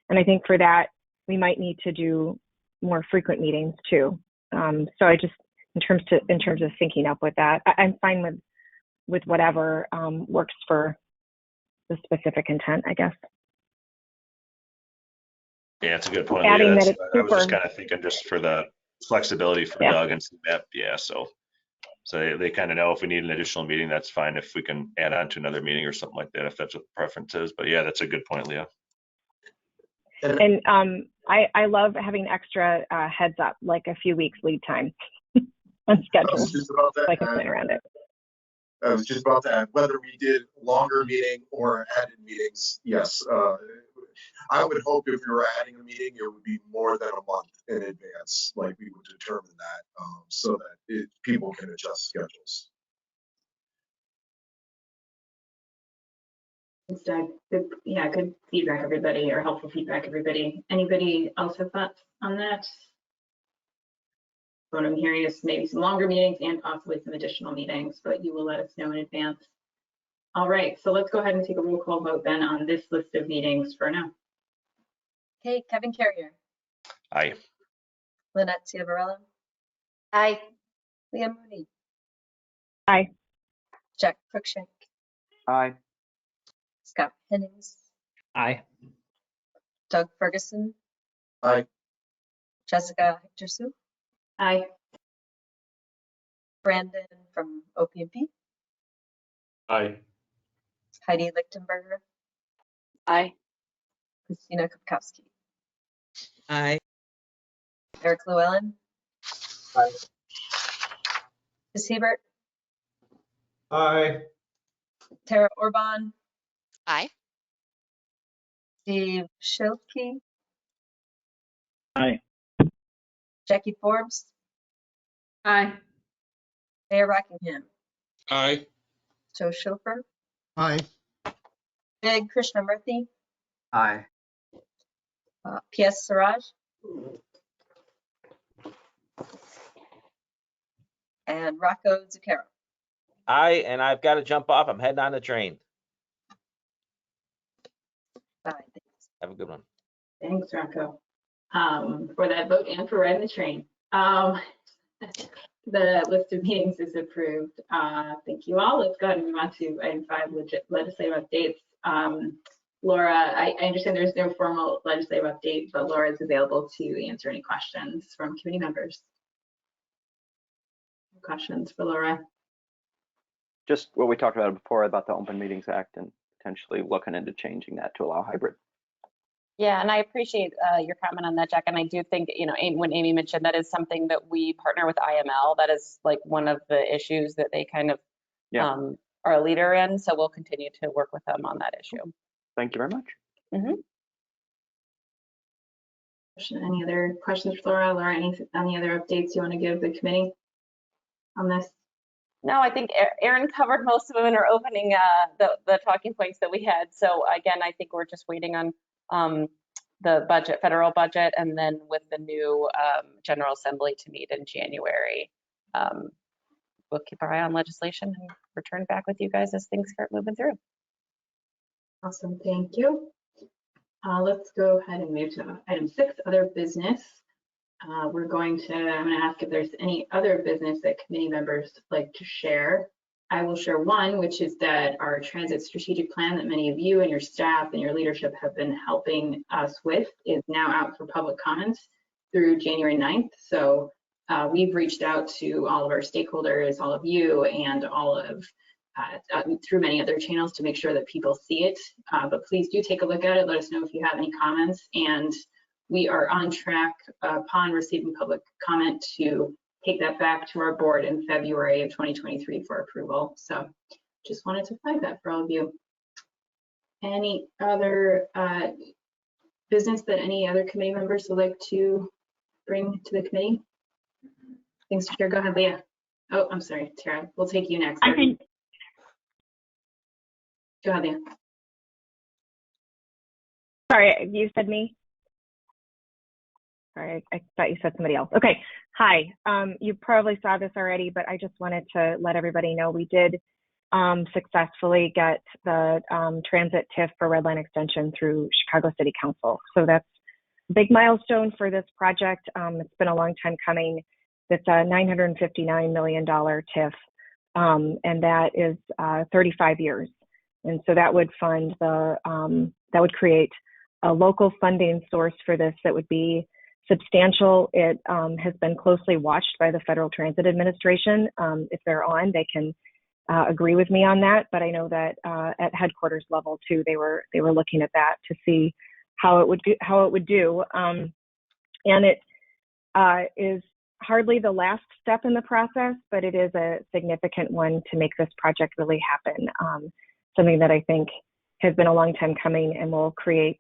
I think for that, we might need to do more frequent meetings too. So I just, in terms of syncing up with that, I'm fine with whatever works for the specific intent, I guess. Yeah, it's a good point. Adding Yeah, that it's I was just super- kind of thinking just for the flexibility for Doug and CMAP. Yeah, so they kind of know if we need an additional meeting, that's fine. If we can add on to another meeting or something like that, if that's what the preference is. But yeah, that's a good point, Leah. And I love having extra heads up, like a few weeks lead time on schedules, so I can plan around it. I was just about to add, whether we did longer meeting or added meetings, yes. I would hope if we were adding a meeting, it would be more than a month in advance, like we would determine that so that people can adjust schedules. Thanks, Doug. Good feedback, everybody, or helpful feedback, everybody. Anybody else have thoughts on that? What I'm hearing is maybe some longer meetings and possibly some additional meetings, but you will let us know in advance. All right, so let's go ahead and take a roll call vote then on this list of meetings for now. Okay, Kevin Carrier. Aye. Lynette Ciavarello. Aye. Leah Mooney. Aye. Jack Cruikshank. Aye. Scott Hennings. Aye. Doug Ferguson. Aye. Jessica Hector-Sue. Aye. Brandon from OPMP. Aye. Heidi Lichtenberger, Aye. Christina Kupkowski, Aye. Eric Llewellyn, Aye. Chris Hebert, Aye. Tara Orban, Aye. Steve Schilke, Aye. Jackie Forbes, Aye. Mayor Rockingham, Aye. Joe Schofer, Aye. Big Krishnamurthy, Aye. P.S. Siraj, and Rocco Zucchero. Aye, and I've got to jump off. I'm heading on the train. Bye. Have a good one. Thanks, Rocco, for that vote and for riding the train. The list of meetings is approved. Thank you all. Let's go ahead and move on to item 5, legislative updates. Laura, I understand there's no formal legislative update, but Laura is available to answer any questions from committee members. Questions for Laura? Just what we talked about before about the Open Meetings Act and potentially looking into changing that to allow hybrid. Yeah, and I appreciate your comment on that, Jack. And I do think, you know, when Amy mentioned that is something that we partner with IML. That is like one of the issues that they kind of are a leader in. So we'll continue to work with them on that issue. Thank you very much. Any other questions for Laura? Laura, any other updates you want to give the committee on this? No, I think Erin covered most of them in her opening, the talking points that we had. So again, I think we're just waiting on the budget, federal budget, and then with the new General Assembly to meet in January. We'll keep our eye on legislation and return back with you guys as things start moving through. Awesome, thank you. Let's go ahead and move to item 6, other business. I'm going to ask if there's any other business that committee members like to share. I will share one, which is that our transit strategic plan that many of you and your staff and your leadership have been helping us with is now out for public comments through January 9th. So we've reached out to all of our stakeholders, all of you, and all of through many other channels to make sure that people see it. But please do take a look at it. Let us know if you have any comments. And we are on track upon receiving public comment to take that back to our board in February of 2023 for approval. So just wanted to flag that for all of you. Any other business that any other committee members would like to bring to the committee? Things to share. Go ahead, Leah. Oh, I'm sorry, Tara. We'll take you next. Go ahead, Leah. Sorry, you said me? Sorry, I thought you said somebody else. Okay, hi. You probably saw this already, but I just wanted to let everybody know we did successfully get the transit TIF for Red Line Extension through Chicago City Council. So that's a big milestone for this project. It's been a long time coming. It's a $959 million TIF, and that is 35 years. And so that would fund the, that would create a local funding source for this that would be substantial. It has been closely watched by the Federal Transit Administration. If they're on, they can agree with me on that. But I know that at headquarters level too, they were looking at that to see how it would do. And it is hardly the last step in the process, but it is a significant one to make this project really happen. Something that I think has been a long time coming and will create,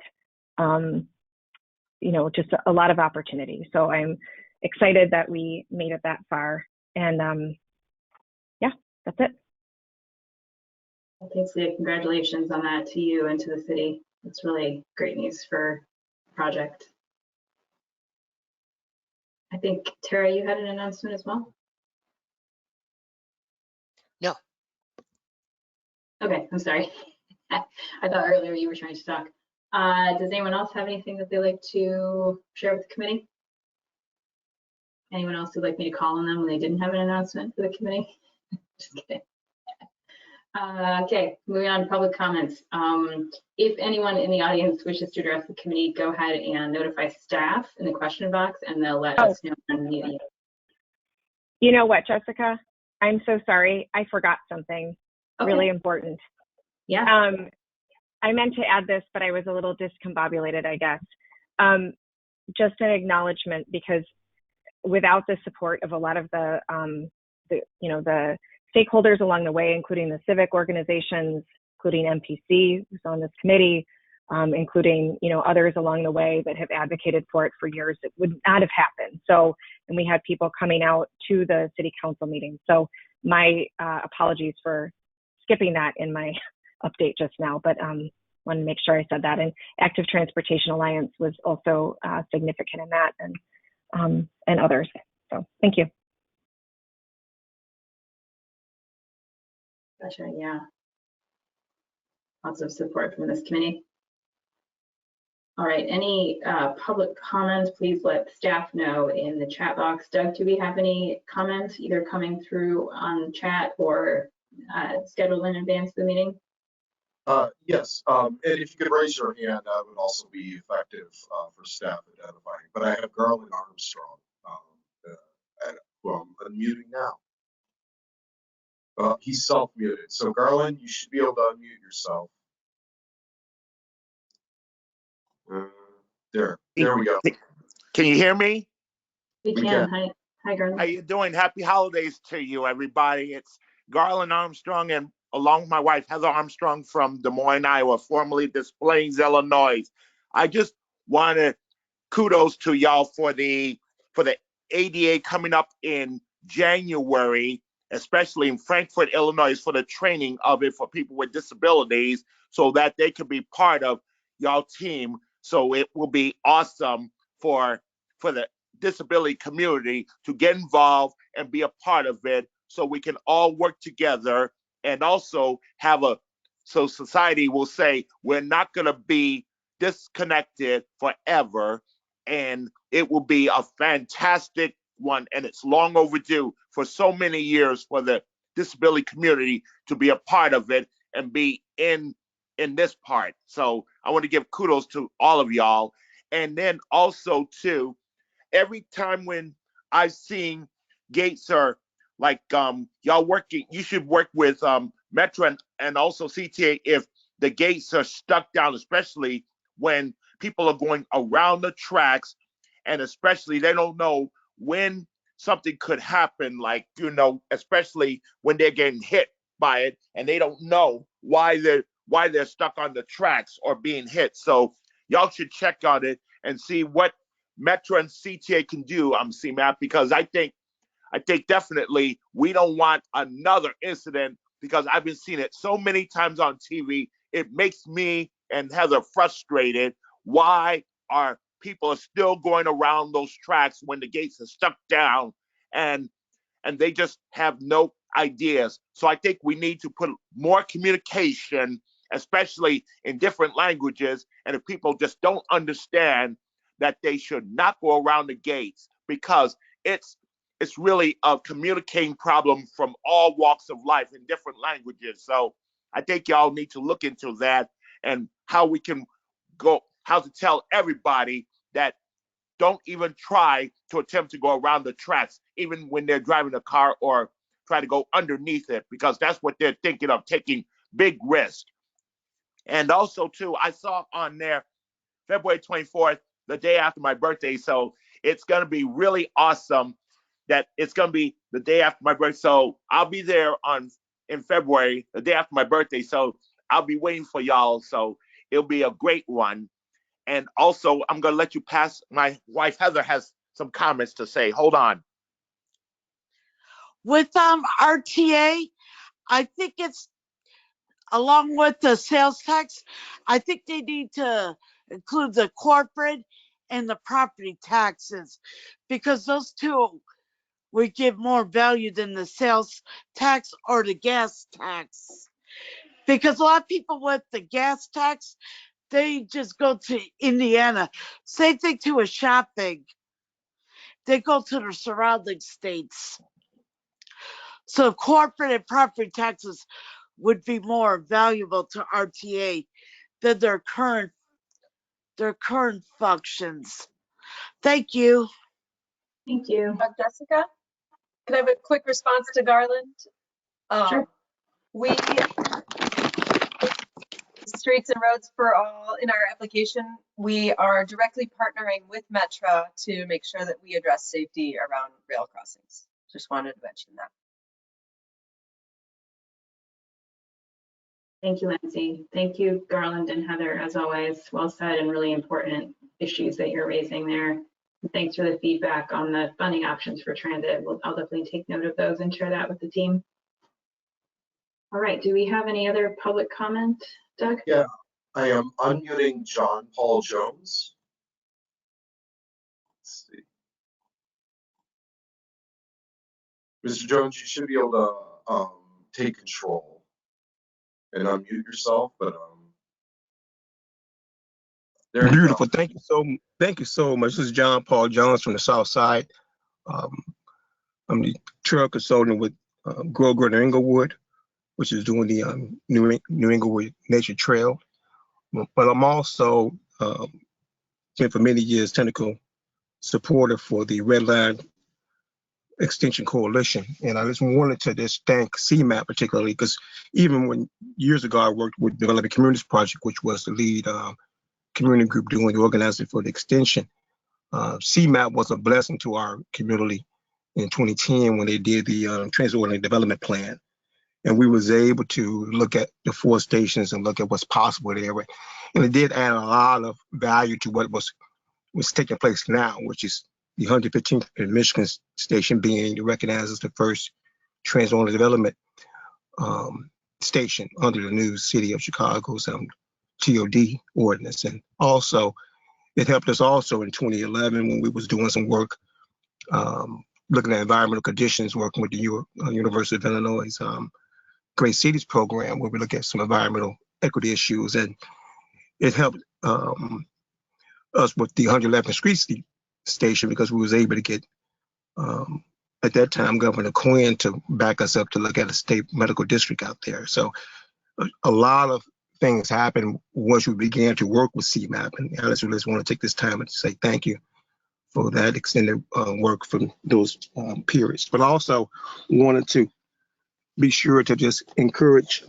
you know, just a lot of opportunity. So I'm excited that we made it that far. And yeah, that's it. Well, thanks, Leah. Congratulations on that to you and to the city. It's really great news for the project. I think, Tara, you had an announcement as well? No. Okay, I'm sorry. I thought earlier you were trying to talk. Does anyone else have anything that they'd like to share with the committee? Anyone else who'd like me to call on them when they didn't have an announcement for the committee? Just kidding. Okay, moving on to public comments. If anyone in the audience wishes to address the committee, go ahead and notify staff in the question box and they'll let us know when needed. You know what, Jessica? I'm so sorry. I forgot something. really important. Yeah. I meant to add this, but I was a little discombobulated, I guess. Just an acknowledgement, because without the support of a lot of the stakeholders along the way, including the civic organizations, including MPC, who's on this committee, including others along the way that have advocated for it for years, it would not have happened. So, and we had people coming out to the city council meeting. So my apologies for skipping that in my update just now, but wanted to make sure I said that. And Active Transportation Alliance was also significant in that, and others. So thank you. Gotcha. Yeah. Lots of support from this committee. All right, any public comments, please let staff know in the chat box. Doug, do we have any comments either coming through on chat or scheduled in advance of the meeting? Yes, and if you could raise your hand, that would also be effective for staff identifying. But I have Garland Armstrong, who I'm unmuting now. He's self-muted. So Garland, you should be able to unmute yourself. There we go. Can you hear me? We can. Hi, Garland. How you doing? Happy holidays to you, everybody. It's Garland Armstrong, and along with my wife, Heather Armstrong from Des Moines, Iowa, formerly Des Plaines, Illinois. I just wanted kudos to y'all for the ADA coming up in January, especially in Frankfort, Illinois, for the training of it for people with disabilities so that they could be part of y'all team. So it will be awesome for the disability community to get involved and be a part of it so we can all work together and also so society will say we're not going to be disconnected forever, and it will be a fantastic one, and it's long overdue for so many years for the disability community to be a part of it and be in this part. So I want to give kudos to all of y'all. And then also too, every time when I've seen gates are like y'all working, you should work with Metro and also CTA if the gates are stuck down, especially when people are going around the tracks, and especially they don't know when something could happen, like especially when they're getting hit by it and they don't know why they're stuck on the tracks or being hit. So y'all should check on it and see what Metro and CTA can do, CMAP, because I think definitely we don't want another incident, because I've been seeing it so many times on TV. It makes me and Heather frustrated. Why are people still going around those tracks when the gates are stuck down and they just have no ideas? So I think we need to put more communication, especially in different languages. And if people just don't understand that they should not go around the gates, because it's really a communicating problem from all walks of life in different languages. So I think y'all need to look into that and how we can how to tell everybody that don't even try to attempt to go around the tracks, even when they're driving a car, or try to go underneath it, because that's what they're thinking of, taking big risk. And also too, I saw on there February 24th, the day after my birthday. So it's going to be really awesome that it's going to be the day after my birthday. So I'll be there in February, the day after my birthday. So I'll be waiting for y'all. So it'll be a great one. And also, I'm going to let you pass. My wife, Heather, has some comments to say. Hold on. With RTA, I think it's, along with the sales tax, I think they need to include the corporate and the property taxes, because those two would give more value than the sales tax or the gas tax. Because a lot of people with the gas tax, they just go to Indiana. Same thing to a shopping. They go to the surrounding states. So corporate and property taxes would be more valuable to RTA than their current functions. Thank you. Thank you. Jessica, can I have a quick response to Garland? Sure. We, Streets and Roads for All, in our application, we are directly partnering with Metra to make sure that we address safety around rail crossings. Just wanted to mention that. Thank you, Lindsay. Thank you, Garland and Heather, as always. Well said, and really important issues that you're raising there. And thanks for the feedback on the funding options for transit. I'll definitely take note of those and share that with the team. All right, do we have any other public comment, Doug? Yeah, I am unmuting John Paul Jones. Let's see. Mr. Jones, you should be able to take control and unmute yourself, but there you Beautiful. go. Thank you so much. This is John Paul Jones from the South Side. I'm the trail consultant with Grow Greater Inglewood, which is doing the New Inglewood Nature Trail. But I'm also been for many years technical supporter for the Red Line Extension Coalition, and I just wanted to just thank CMAP particularly, because even when years ago I worked with Developing Communities Project, which was the lead community group doing the organizing for the extension. CMAP was a blessing to our community in 2010 when they did the Transit Development Plan, and we was able to look at the 4 stations and look at what's possible there, and it did add a lot of value to what was taking place now, which is the 115th in Michigan station being recognized as the first transit development station under the new City of Chicago's TOD ordinance. And also, it helped us also in 2011 when we was doing some work looking at environmental conditions, working with the University of Illinois' Great Cities program, where we look at some environmental equity issues, and it helped us with the 111th Street station because we was able to get at that time Governor Quinn to back us up to look at a state medical district out there. So a lot of things happened once we began to work with CMAP, and I just really want to take this time and say thank you for that extended work from those periods. But also wanted to be sure to just encourage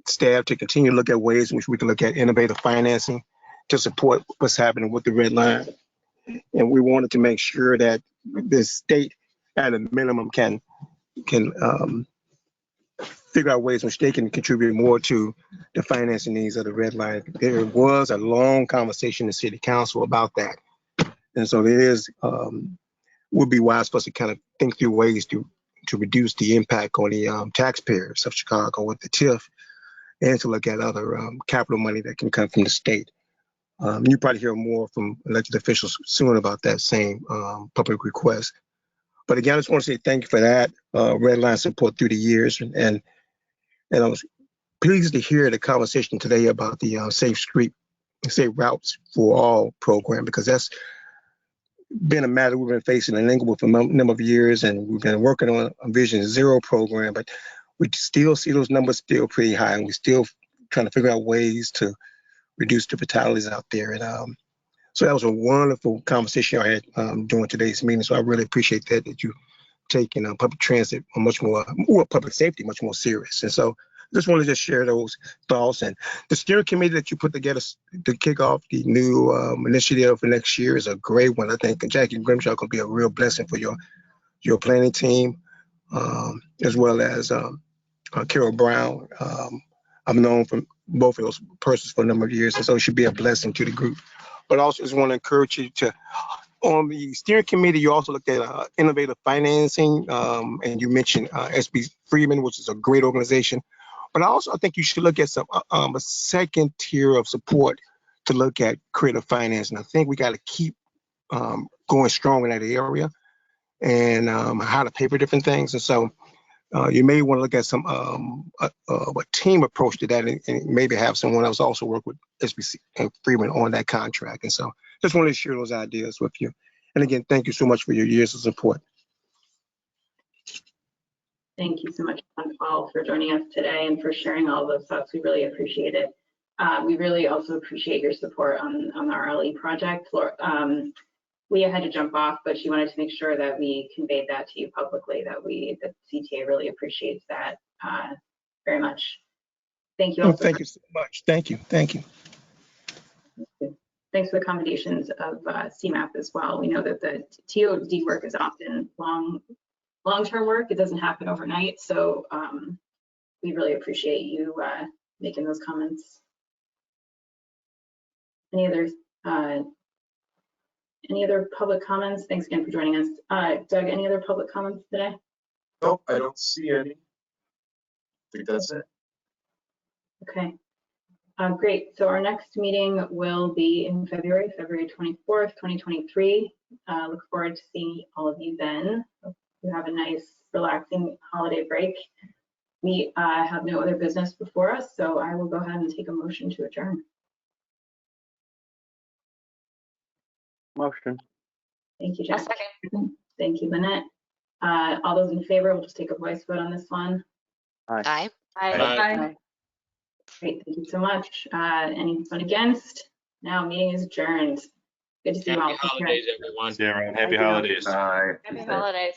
staff to continue to look at ways in which we can look at innovative financing to support what's happening with the Red Line. And we wanted to make sure that the state at a minimum can figure out ways in which they can contribute more to the financing needs of the Red Line. There was a long conversation in the City Council about that. And so it is, would be wise for us to kind of think through ways to reduce the impact on the taxpayers of Chicago with the TIF, and to look at other capital money that can come from the state. You probably hear more from elected officials soon about that same public request. But again, I just want to say thank you for that Red Line support through the years. And I was pleased to hear the conversation today about the Safe Routes for All program, because that's been a matter we've been facing in Inglewood for a number of years, and we've been working on a Vision Zero program, but we still see those numbers still pretty high, and we're still trying to figure out ways to reduce the fatalities out there. And so that was a wonderful conversation I had during today's meeting. So I really appreciate that you taking public transit much more public safety much more serious. And so just wanted to just share those thoughts. And the steering committee that you put together to kick off the new initiative for next year is a great one. I think Jackie Grimshaw could be a real blessing for your planning team, as well as Carol Brown. I've known from both of those persons for a number of years, and so it should be a blessing to the group. But I also just want to encourage you to, on the steering committee, you also looked at innovative financing, and you mentioned SB Freeman, which is a great organization. But I think you should look at some a second tier of support to look at creative finance. And I think we got to keep going strong in that area, and how to pay for different things. And so you may want to look at some a team approach to that, and maybe have someone else also work with SBC and Freeman on that contract. And so just wanted to share those ideas with you. And again, thank you so much for your years of support. Thank you so much, Paul, for joining us today and for sharing all those thoughts. We really appreciate it. We really also appreciate your support on our RLE project. Leah had to jump off, but she wanted to make sure that we conveyed that to you publicly, that the CTA really appreciates that very much. Thank you. Oh, Also thank you so much. Thank you. Thank you. Thanks for the accommodations of CMAP as well. We know that the TOD work is often long-term work. It doesn't happen overnight. So we really appreciate you making those comments. Any other public comments? Thanks again for joining us. Doug, any other public comments today? Nope, I don't see any. I think that's it. Okay. Great. So our next meeting will be in February 24th, 2023. Look forward to seeing all of you then. Hope you have a nice, relaxing holiday break. We have no other business before us, so I will go ahead and take a motion to adjourn. Motion. Thank you, Jack. Thank you, Lynette. All those in favor, we'll just take a voice vote on this one. Aye. Aye. Great, thank you so much. Anyone against? Now meeting is adjourned. Good to see you all. Happy holidays, everyone. See you around. Happy holidays. Aye. Happy holidays.